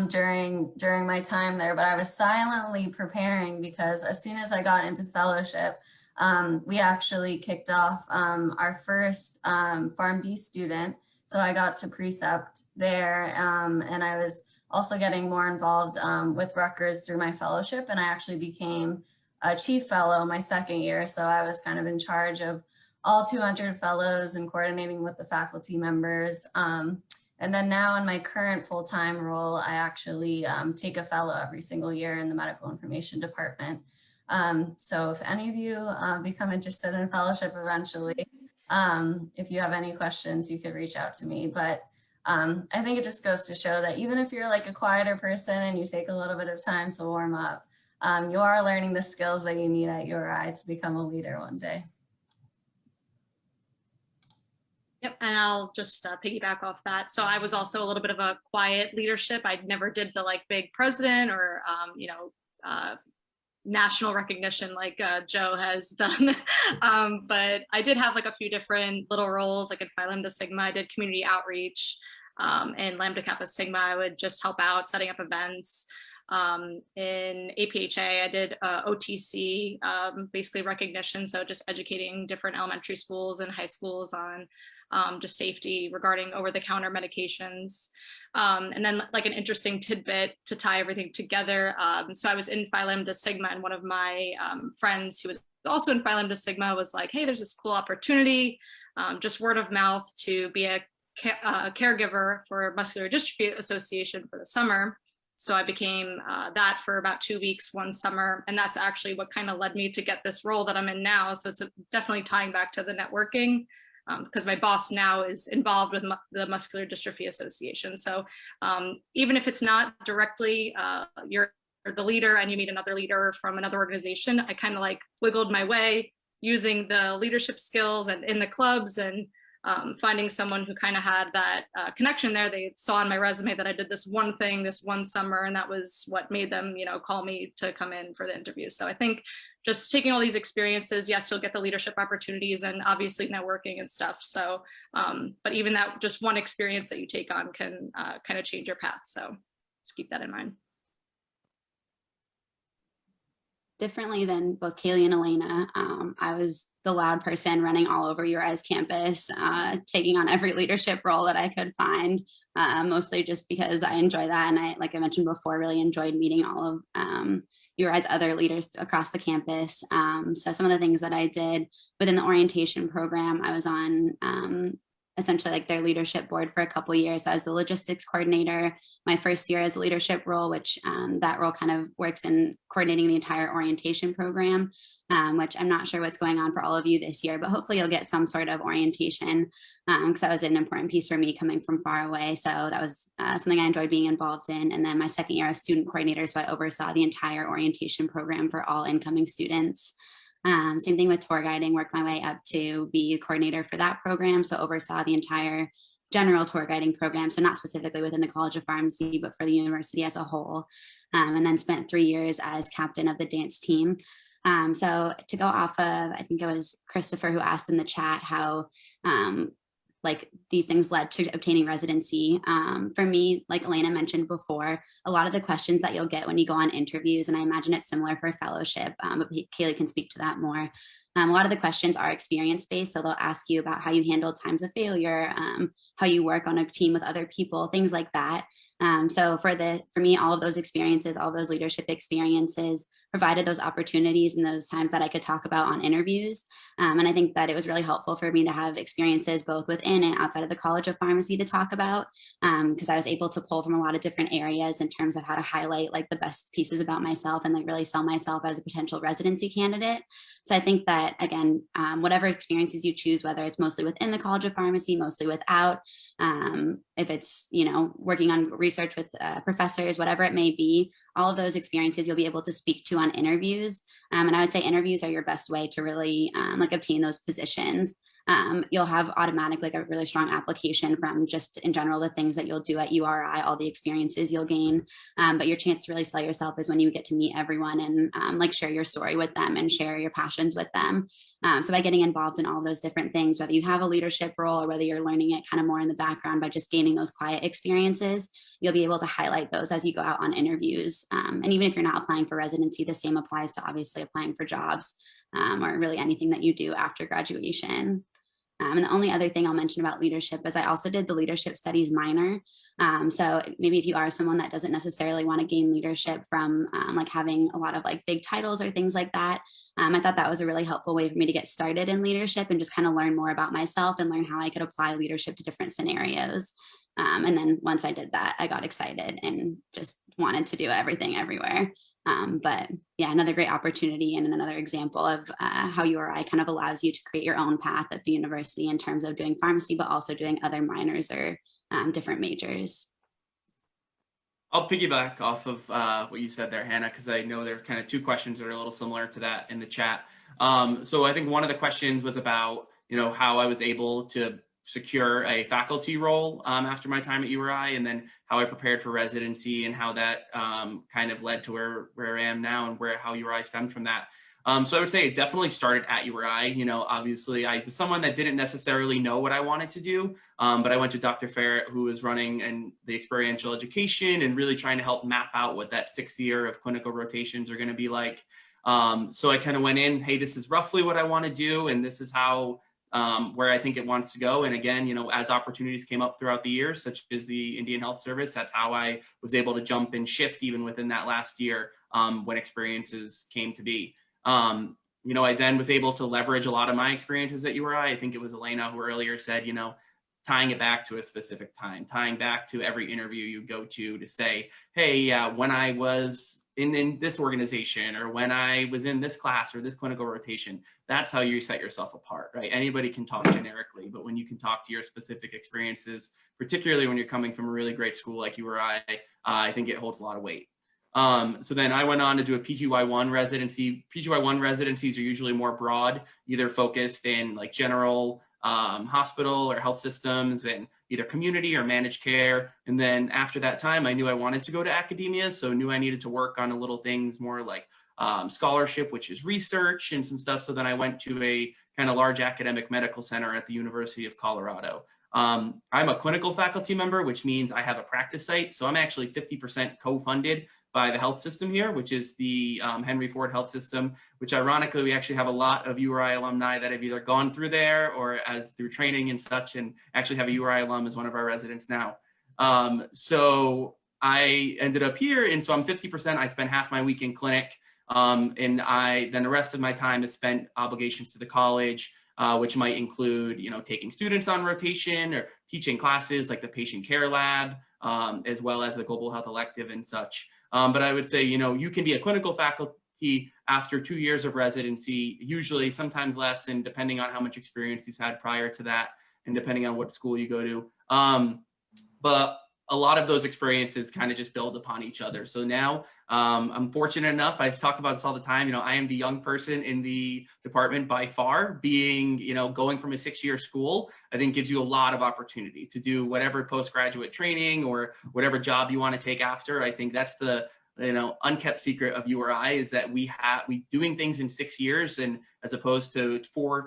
during my time there, but I was silently preparing because as soon as I got into fellowship, we actually kicked off our first PharmD student. So I got to precept there, and I was also getting more involved with Rutgers through my fellowship, and I actually became a chief fellow my second year. So I was kind of in charge of all 200 fellows and coordinating with the faculty members. And then now in my current full-time role, I actually take a fellow every single year in the medical information department. So if any of you become interested in fellowship eventually, if you have any questions, you could reach out to me. But I think it just goes to show that even if you're like a quieter person and you take a little bit of time to warm up, you are learning the skills that you need at URI to become a leader one day. Yep, and I'll just piggyback off that. So I was also a little bit of a quiet leadership. I never did the big president or national recognition like Joe has done. But I did have a few different little roles, like in Phi Lambda Sigma, I did community outreach, and Lambda Kappa Sigma, I would just help out setting up events. In APHA, I did OTC, basically recognition. So just educating different elementary schools and high schools on just safety regarding over-the-counter medications. And then an interesting tidbit to tie everything together. So I was in Phi Lambda Sigma, and one of my friends who was also in Phi Lambda Sigma was like, hey, there's this cool opportunity, just word of mouth, to be a caregiver for Muscular Dystrophy Association for the summer. So I became that for about 2 weeks one summer, and that's actually what kind of led me to get this role that I'm in now. So it's definitely tying back to the networking, because my boss now is involved with the Muscular Dystrophy Association. So even if it's not directly you're the leader and you meet another leader from another organization, I kind of wiggled my way using the leadership skills and in the clubs, and finding someone who kind of had that connection there. They saw on my resume that I did this one thing this one summer, and that was what made them, call me to come in for the interview. So I think just taking all these experiences, yes, you'll get the leadership opportunities and obviously networking and stuff. So, but even that just one experience that you take on can kind of change your path. So just keep that in mind. differently than both Kaley and Elena, I was the loud person running all over URI's campus, taking on every leadership role that I could find, mostly just because I enjoy that. And I, like I mentioned before, really enjoyed meeting all of URI's other leaders across the campus. So some of the things that I did within the orientation program, I was on essentially like their leadership board for a couple of years. I was the logistics coordinator my first year as a leadership role, which that role kind of works in coordinating the entire orientation program, which I'm not sure what's going on for all of you this year, but hopefully you'll get some sort of orientation because that was an important piece for me coming from far away. So that was something I enjoyed being involved in. And then my second year as student coordinator, so I oversaw the entire orientation program for all incoming students. Same thing with tour guiding, worked my way up to be a coordinator for that program. So oversaw the entire general tour guiding program. So not specifically within the College of Pharmacy, but for the university as a whole. And then spent 3 years as captain of the dance team. So to go off of, I think it was Christopher who asked in the chat how like these things led to obtaining residency. For me, like Elena mentioned before, a lot of the questions that you'll get when you go on interviews, and I imagine it's similar for fellowship, but Kaley can speak to that more. A lot of the questions are experience-based, so they'll ask you about how you handle times of failure, how you work on a team with other people, things like that. So for me, all of those experiences, all of those leadership experiences provided those opportunities and those times that I could talk about on interviews. And I think that it was really helpful for me to have experiences both within and outside of the College of Pharmacy to talk about, because I was able to pull from a lot of different areas in terms of how to highlight like the best pieces about myself and like really sell myself as a potential residency candidate. So I think that, again, whatever experiences you choose, whether it's mostly within the College of Pharmacy, mostly without, if it's, you know, working on research with professors, whatever it may be, all of those experiences you'll be able to speak to on interviews. And I would say interviews are your best way to really like obtain those positions. You'll have automatic, like a really strong application from just in general, the things that you'll do at URI, all the experiences you'll gain. But your chance to really sell yourself is when you get to meet everyone and like share your story with them and share your passions with them. So by getting involved in all those different things, whether you have a leadership role or whether you're learning it kind of more in the background by just gaining those quiet experiences, you'll be able to highlight those as you go out on interviews. And even if you're not applying for residency, the same applies to obviously applying for jobs or really anything that you do after graduation. And the only other thing I'll mention about leadership is I also did the leadership studies minor. So maybe if you are someone that doesn't necessarily want to gain leadership from like having a lot of like big titles or things like that, I thought that was a really helpful way for me to get started in leadership and just kind of learn more about myself and learn how I could apply leadership to different scenarios. And then once I did that, I got excited and just wanted to do everything everywhere. But yeah, another great opportunity and another example of how URI kind of allows you to create your own path at the university in terms of doing pharmacy, but also doing other minors or different majors. I'll piggyback off of what you said there, Hannah, because I know there are kind of two questions that are a little similar to that in the chat. So I think one of the questions was about, you know, how I was able to secure a faculty role after my time at URI, and then how I prepared for residency and how that kind of led to where I am now and how URI stemmed from that. So I would say it definitely started at URI. You know, obviously I was someone that didn't necessarily know what I wanted to do, but I went to Dr. Ferret, who was running and the experiential education and really trying to help map out what that 6th year of clinical rotations are going to be like. So I kind of went in, hey, this is roughly what I want to do, and this is how where I think it wants to go. And again, you know, as opportunities came up throughout the year, such as the Indian Health Service, that's how I was able to jump and shift even within that last year when experiences came to be. You know, I then was able to leverage a lot of my experiences at URI. I think it was Elena who earlier said, you know, tying it back to a specific time, tying back to every interview you go to say, hey, yeah, when I was in this organization or when I was in this class or this clinical rotation, that's how you set yourself apart, right? Anybody can talk generically, but when you can talk to your specific experiences, particularly when you're coming from a really great school like URI, I think it holds a lot of weight. So then I went on to do a Pgy1 residency. Pgy1 residencies are usually more broad, either focused in like general hospital or health systems and either community or managed care. And then after that time, I knew I wanted to go to academia. So knew I needed to work on a little things more like scholarship, which is research and some stuff. So then I went to a kind of large academic medical center at the University of Colorado. I'm a clinical faculty member, which means I have a practice site. So I'm actually 50% co-funded by the health system here, which is the Henry Ford Health System, which ironically, we actually have a lot of URI alumni that have either gone through there or as through training and such, and actually have a URI alum as one of our residents now. So I ended up here, and so I'm 50%. I spent half my week in clinic, and then the rest of my time is spent obligations to the college, which might include, taking students on rotation or teaching classes like the patient care lab, as well as the global health elective and such. But I would say, you can be a clinical faculty after 2 years of residency, usually sometimes less, and depending on how much experience you've had prior to that, and depending on what school you go to. But a lot of those experiences kind of just build upon each other. So now I'm fortunate enough, I talk about this all the time, I am the young person in the department by far. Being, going from a 6-year school, I think gives you a lot of opportunity to do whatever postgraduate training or whatever job you want to take after. I think that's the unkept secret of URI, is that we doing things in 6 years, and as opposed to 4+4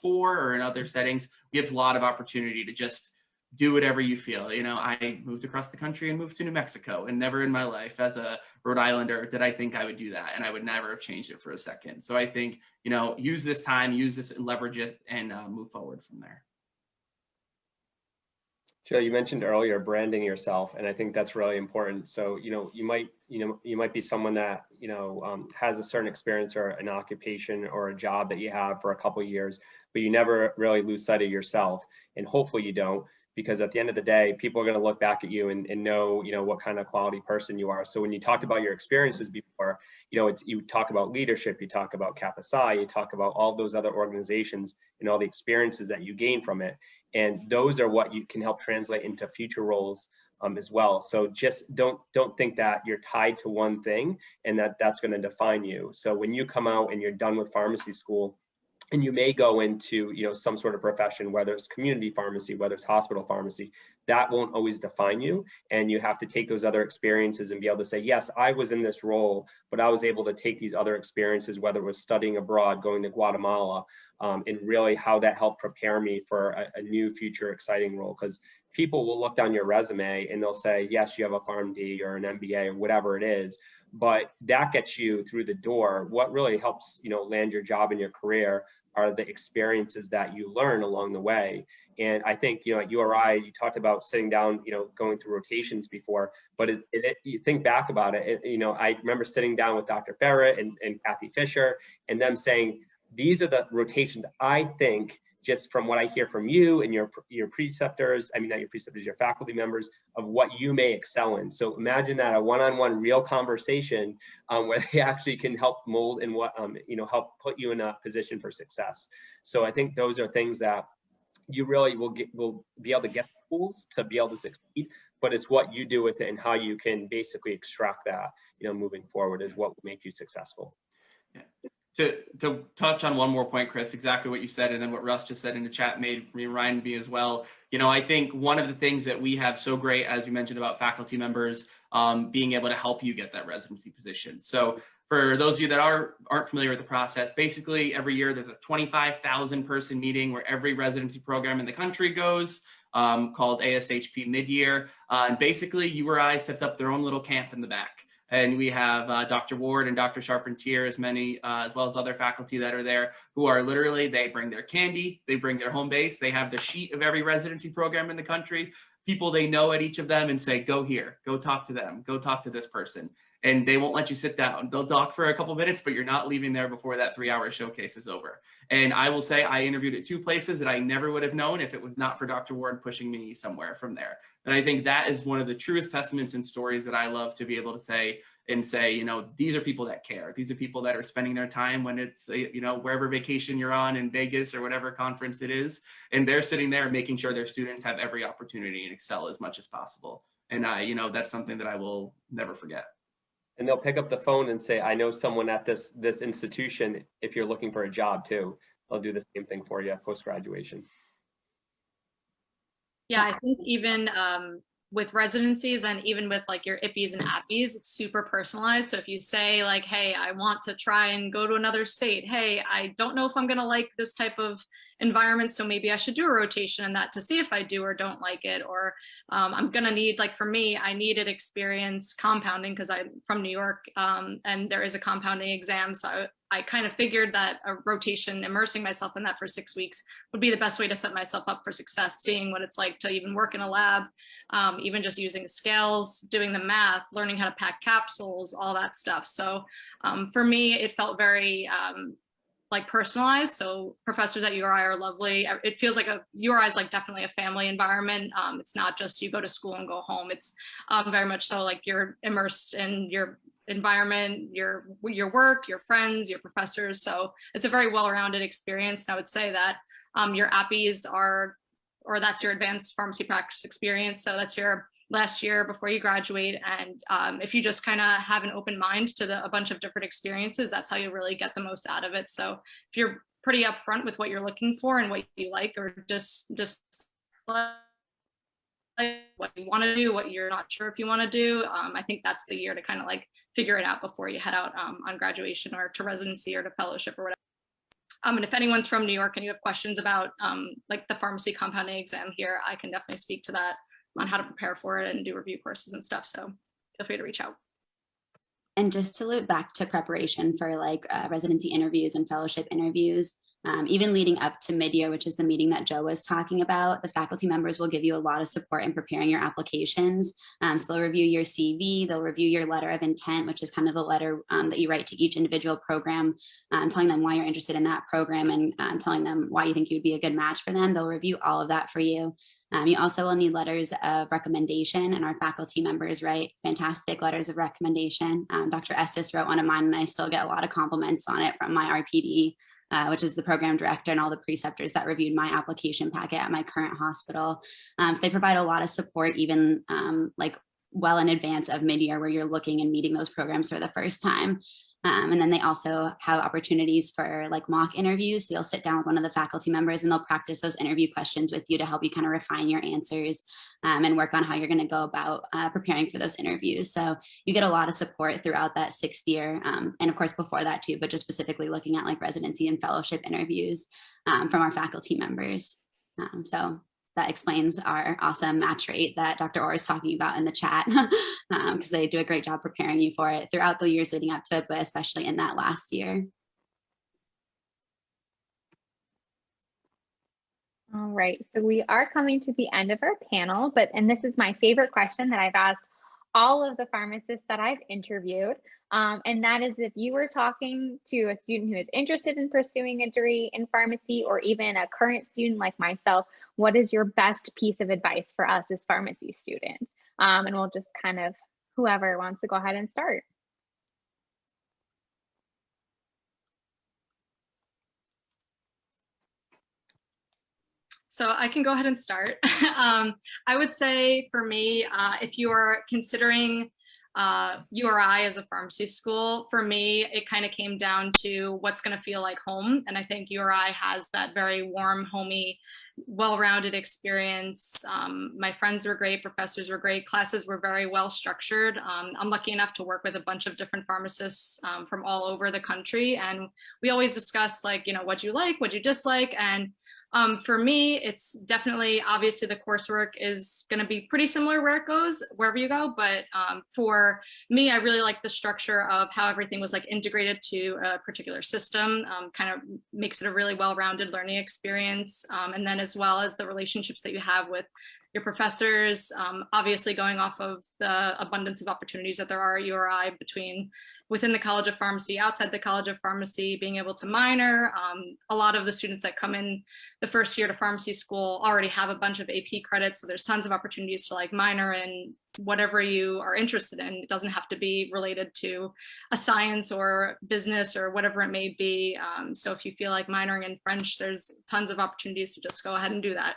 or in other settings, we have a lot of opportunity to just do whatever you feel. I moved across the country and moved to New Mexico, and never in my life as a Rhode Islander did I think I would do that. And I would never have changed it for a second. So I think, use this time, use this, leverage it, and move forward from there. Joe, you mentioned earlier branding yourself, and I think that's really important. So, you might be someone that, has a certain experience or an occupation or a job that you have for a couple of years, but you never really lose sight of yourself. And hopefully you don't, because at the end of the day, people are going to look back at you and know, what kind of quality person you are. So when you talked about your experiences before, you talk about leadership, you talk about Kappa Psi, you talk about all those other organizations and all the experiences that you gain from it. And those are what you can help translate into future roles as well. So just don't think that you're tied to one thing and that's going to define you. So when you come out and you're done with pharmacy school, and you may go into, some sort of profession, whether it's community pharmacy, whether it's hospital pharmacy, that won't always define you. And you have to take those other experiences and be able to say, yes, I was in this role, but I was able to take these other experiences, whether it was studying abroad, going to Guatemala, and really how that helped prepare me for a new future exciting role. Because people will look down your resume and they'll say, yes, you have a PharmD or an MBA or whatever it is, but that gets you through the door. What really helps, land your job in your career are the experiences that you learn along the way. And I think, at URI, you talked about sitting down, going through rotations before, but you think back about it, I remember sitting down with Dr. Ferret and Kathy Fisher and them saying, these are the rotations I think, just from what I hear from you and your preceptors, not your preceptors, your faculty members, of what you may excel in. So imagine that, a one-on-one real conversation where they actually can help mold and help put you in a position for success. So I think those are things that you really will be able to get the tools to be able to succeed, but it's what you do with it and how you can basically extract that, moving forward is what will make you successful. Yeah. To touch on one more point, Chris, exactly what you said, and then what Russ just said in the chat made me remind me as well. I think one of the things that we have so great, as you mentioned about faculty members, being able to help you get that residency position. So for those of you that aren't familiar with the process, basically every year there's a 25,000 person meeting where every residency program in the country goes, called ASHP Midyear. And basically URI sets up their own little camp in the back. And we have Dr. Ward and Dr. Charpentier, as well as other faculty that are there, who are literally, they bring their candy, they bring their home base, they have the sheet of every residency program in the country, people they know at each of them, and say, go here, go talk to them, go talk to this person. And they won't let you sit down. They'll talk for a couple minutes, but you're not leaving there before that 3-hour showcase is over. And I will say I interviewed at 2 places that I never would have known if it was not for Dr. Ward pushing me somewhere from there. And I think that is one of the truest testaments and stories that I love to be able to say, these are people that care. These are people that are spending their time when it's, wherever vacation you're on in Vegas or whatever conference it is. And they're sitting there making sure their students have every opportunity and excel as much as possible. And that's something that I will never forget. And they'll pick up the phone and say, I know someone at this institution, if you're looking for a job too. They'll do the same thing for you post-graduation. Yeah, I think even with residencies and even with like your IPPs and APPs, it's super personalized. So if you say like, hey, I want to try and go to another state. Hey, I don't know if I'm going to like this type of environment, so maybe I should do a rotation in that to see if I do or don't like it. Or I'm going to need, like for me, I needed experience compounding because I'm from New York, and there is a compounding exam. So I kind of figured that a rotation, immersing myself in that for 6 weeks would be the best way to set myself up for success, seeing what it's like to even work in a lab, even just using scales, doing the math, learning how to pack capsules, all that stuff. So for me, it felt very like personalized. So professors at URI are lovely. It feels like URI is like definitely a family environment. It's not just you go to school and go home. It's very much so like you're immersed in your environment, your work, your friends, your professors. So it's a very well-rounded experience. And I would say that your APPs are, or that's your advanced pharmacy practice experience. So that's your last year before you graduate. And if you just kind of have an open mind to a bunch of different experiences, that's how you really get the most out of it. So if you're pretty upfront with what you're looking for and what you like, or just what you want to do, what you're not sure if you want to do, I think that's the year to kind of like figure it out before you head out on graduation or to residency or to fellowship or whatever. And if anyone's from New York and you have questions about like the pharmacy compounding exam here, I can definitely speak to that on how to prepare for it and do review courses and stuff. So feel free to reach out. And just to loop back to preparation for like residency interviews and fellowship interviews, even leading up to mid-year, which is the meeting that Joe was talking about, the faculty members will give you a lot of support in preparing your applications. So they'll review your CV, they'll review your letter of intent, which is kind of the letter that you write to each individual program, telling them why you're interested in that program and telling them why you think you'd be a good match for them. They'll review all of that for you. You also will need letters of recommendation, and our faculty members write fantastic letters of recommendation. Dr. Estes wrote one of mine, and I still get a lot of compliments on it from my RPD, which is the program director, and all the preceptors that reviewed my application packet at my current hospital. So they provide a lot of support, even like well in advance of mid-year, where you're looking and meeting those programs for the first time. And then they also have opportunities for like mock interviews. So you'll sit down with one of the faculty members and they'll practice those interview questions with you to help you kind of refine your answers and work on how you're going to go about preparing for those interviews. So you get a lot of support throughout that 6th year. And of course, before that too, but just specifically looking at like residency and fellowship interviews from our faculty members. So that explains our awesome match rate that Dr. Orr is talking about in the chat, because they do a great job preparing you for it throughout the years leading up to it, but especially in that last year. All right, so we are coming to the end of our panel, and this is my favorite question that I've asked all of the pharmacists that I've interviewed. And that is, if you were talking to a student who is interested in pursuing a degree in pharmacy, or even a current student like myself, what is your best piece of advice for us as pharmacy students? And we'll just kind of, whoever wants to go ahead and start. So I can go ahead and start. I would say for me, if you're considering URI as a pharmacy school, for me, it kind of came down to what's going to feel like home. And I think URI has that very warm, homey, well-rounded experience. My friends were great, professors were great, classes were very well structured. I'm lucky enough to work with a bunch of different pharmacists from all over the country. And we always discuss like, you know, what you like, what you dislike. And for me, it's definitely, obviously the coursework is going to be pretty similar where it goes, wherever you go. But for me, I really like the structure of how everything was like integrated to a particular system, kind of makes it a really well-rounded learning experience. And then as well as the relationships that you have with your professors, obviously going off of the abundance of opportunities that there are at URI within the College of Pharmacy, outside the College of Pharmacy, being able to minor. A lot of the students that come in the first year to pharmacy school already have a bunch of AP credits, so there's tons of opportunities to like minor in whatever you are interested in. It doesn't have to be related to a science or business or whatever it may be. So if you feel like minoring in French, there's tons of opportunities to just go ahead and do that.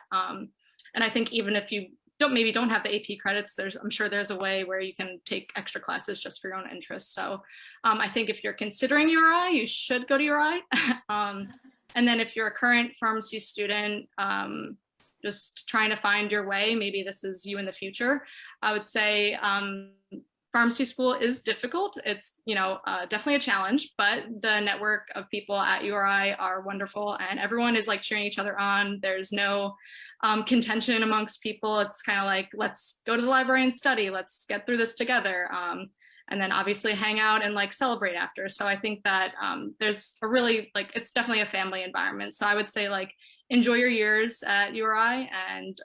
And I think even if you don't have the AP credits, I'm sure there's a way where you can take extra classes just for your own interests. So I think if you're considering URI, you should go to URI. And then if you're a current pharmacy student, just trying to find your way. Maybe this is you in the future. I would say pharmacy school is difficult. It's, definitely a challenge, but the network of people at URI are wonderful, and everyone is like cheering each other on. There's no contention amongst people. It's kind of like, let's go to the library and study. Let's get through this together. And then obviously hang out and like celebrate after. So I think that there's a really, like, it's definitely a family environment. So I would say, like, enjoy your years at URI and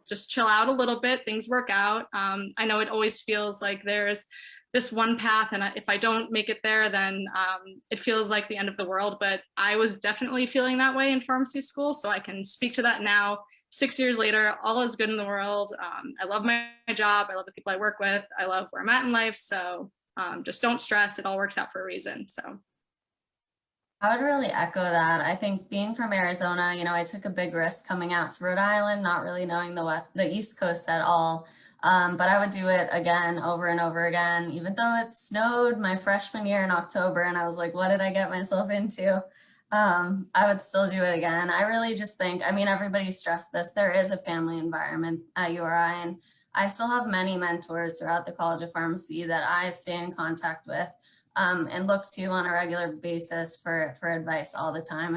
just chill out a little bit. Things work out. I know it always feels like there's this one path, and if I don't make it there, then it feels like the end of the world. But I was definitely feeling that way in pharmacy school. So I can speak to that now. 6 years later, all is good in the world. I love my job. I love the people I work with. I love where I'm at in life. So just don't stress. It all works out for a reason. So I would really echo that. I think being from Arizona, I took a big risk coming out to Rhode Island, not really knowing the East Coast at all. But I would do it again, over and over again, even though it snowed my freshman year in October. And I was like, what did I get myself into? I would still do it again. I really just think, everybody stressed this. There is a family environment at URI, and I still have many mentors throughout the College of Pharmacy that I stay in contact with and look to on a regular basis for advice all the time.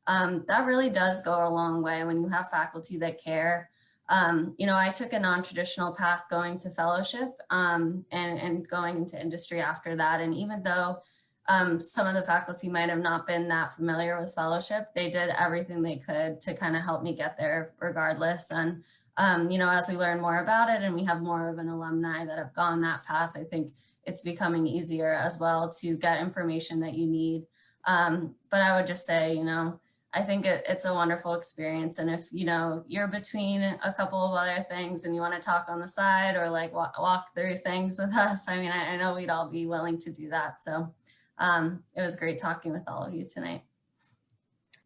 And that really does go a long way when you have faculty that care. I took a non-traditional path going to fellowship and going into industry after that. And even though some of the faculty might have not been that familiar with fellowship, they did everything they could to kind of help me get there regardless. And, as we learn more about it and we have more of an alumni that have gone that path, I think it's becoming easier as well to get information that you need. But I would just say, I think it's a wonderful experience. And if, you're between a couple of other things and you want to talk on the side or like walk through things with us, I know we'd all be willing to do that. So it was great talking with all of you tonight.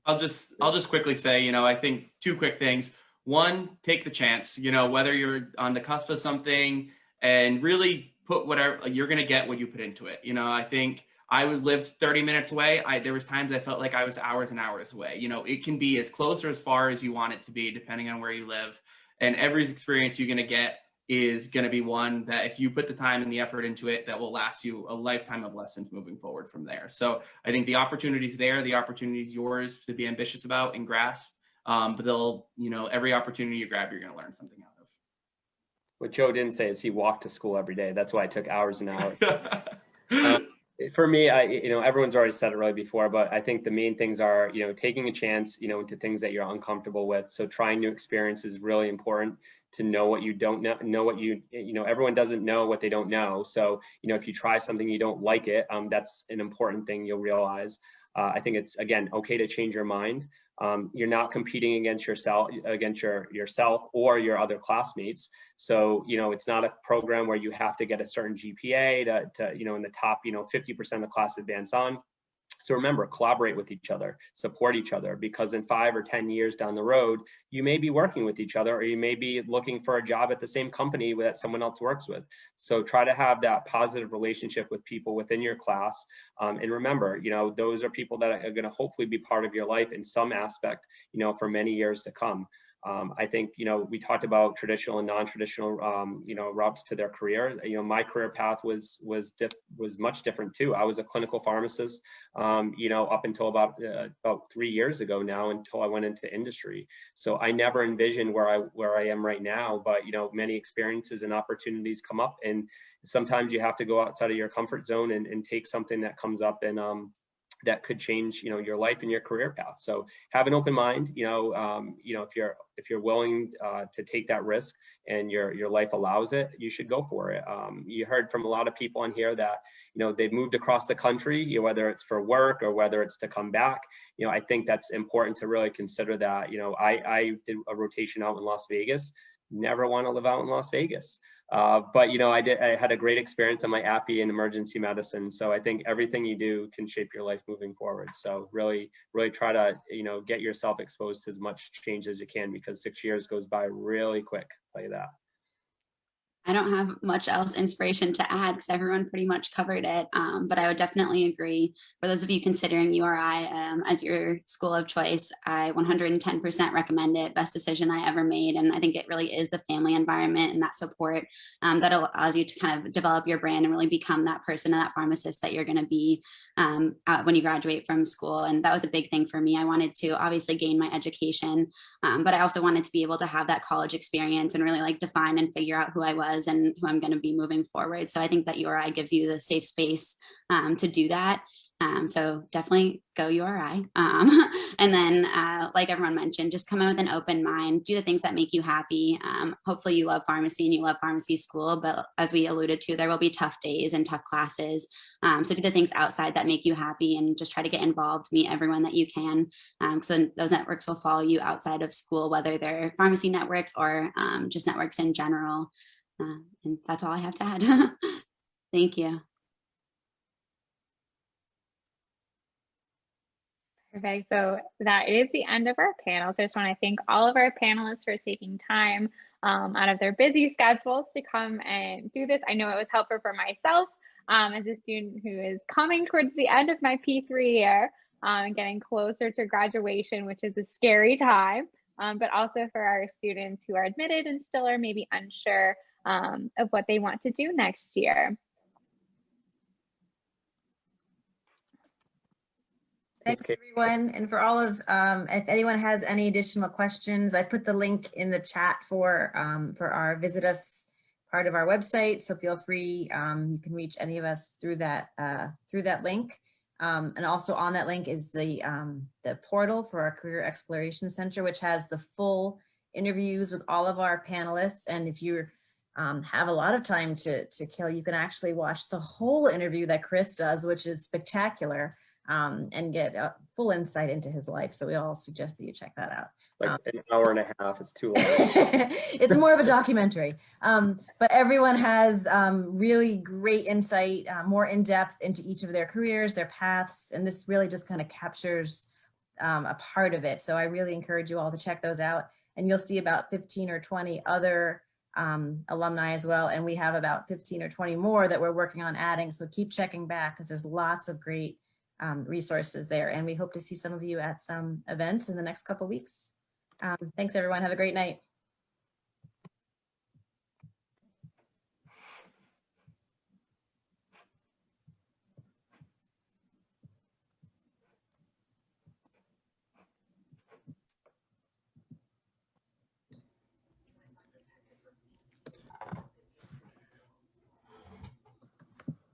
I'll just quickly say, I think two quick things. One, take the chance, whether you're on the cusp of something, and really put whatever you're going to get what you put into it. I think I lived 30 minutes away. There was times I felt like I was hours and hours away. It can be as close or as far as you want it to be, depending on where you live. And every experience you're going to get is going to be one that, if you put the time and the effort into it, that will last you a lifetime of lessons moving forward from there. So I think the opportunity's there, the opportunity's yours to be ambitious about and grasp. But every opportunity you grab, you're going to learn something out of. What Joe didn't say is he walked to school every day. That's why I took hours and hours. For me, everyone's already said it really before, but I think the main things are, taking a chance, into things that you're uncomfortable with. So trying new experiences is really important, to know what you don't know what everyone doesn't know what they don't know. So, if you try something, you don't like it, that's an important thing you'll realize. I think it's, again, okay to change your mind. You're not competing against yourself or your other classmates. So, it's not a program where you have to get a certain GPA to in the top, 50% of the class advance on. So remember, collaborate with each other, support each other, because in 5 or 10 years down the road, you may be working with each other, or you may be looking for a job at the same company that someone else works with. So try to have that positive relationship with people within your class. And remember, those are people that are going to hopefully be part of your life in some aspect, for many years to come. I think, we talked about traditional and non-traditional, routes to their career. My career path was much different too. I was a clinical pharmacist, up until about 3 years ago now, until I went into industry. So I never envisioned where I am right now, but, many experiences and opportunities come up, and sometimes you have to go outside of your comfort zone and take something that comes up, and, that could change, your life and your career path. So have an open mind, if you're willing to take that risk and your life allows it, you should go for it. You heard from a lot of people on here that, they've moved across the country, whether it's for work or whether it's to come back. I think that's important to really consider that. I did a rotation out in Las Vegas. Never want to live out in Las Vegas. But I had a great experience on my Apha in emergency medicine. So I think everything you do can shape your life moving forward. So really try to, get yourself exposed to as much change as you can, because 6 years goes by really quick. I'll tell you that. I don't have much else inspiration to add because everyone pretty much covered it. But I would definitely agree. For those of you considering URI as your school of choice, I 110% recommend it. Best decision I ever made. And I think it really is the family environment and that support that allows you to kind of develop your brand and really become that person and that pharmacist that you're going to be when you graduate from school. And that was a big thing for me. I wanted to obviously gain my education, but I also wanted to be able to have that college experience and really like define and figure out who I was and who I'm going to be moving forward. So I think that URI gives you the safe space to do that. So definitely go URI. And then, like everyone mentioned, just come in with an open mind, do the things that make you happy. Hopefully you love pharmacy and you love pharmacy school, but as we alluded to, there will be tough days and tough classes. So do the things outside that make you happy and just try to get involved, meet everyone that you can. So those networks will follow you outside of school, whether they're pharmacy networks or just networks in general. And that's all I have to add. Thank you. Perfect. So that is the end of our panel. So I just want to thank all of our panelists for taking time out of their busy schedules to come and do this. I know it was helpful for myself as a student who is coming towards the end of my P3 year and getting closer to graduation, which is a scary time, but also for our students who are admitted and still are maybe unsure of what they want to do next year. Thanks everyone. And for all of, if anyone has any additional questions, I put the link in the chat for our Visit Us part of our website. So feel free, you can reach any of us through that link. And also on that link is the portal for our Career Exploration Center, which has the full interviews with all of our panelists. And if you have a lot of time to kill, you can actually watch the whole interview that Chris does, which is spectacular. And get a full insight into his life. So we all suggest that you check that out. Like an hour and a half, it's too long. It's more of a documentary, but everyone has really great insight, more in depth into each of their careers, their paths, and this really just kind of captures a part of it. So I really encourage you all to check those out, and you'll see about 15 or 20 other alumni as well, and we have about 15 or 20 more that we're working on adding. So keep checking back because there's lots of great resources there, and we hope to see some of you at some events in the next couple of weeks. Thanks everyone. Have a great night.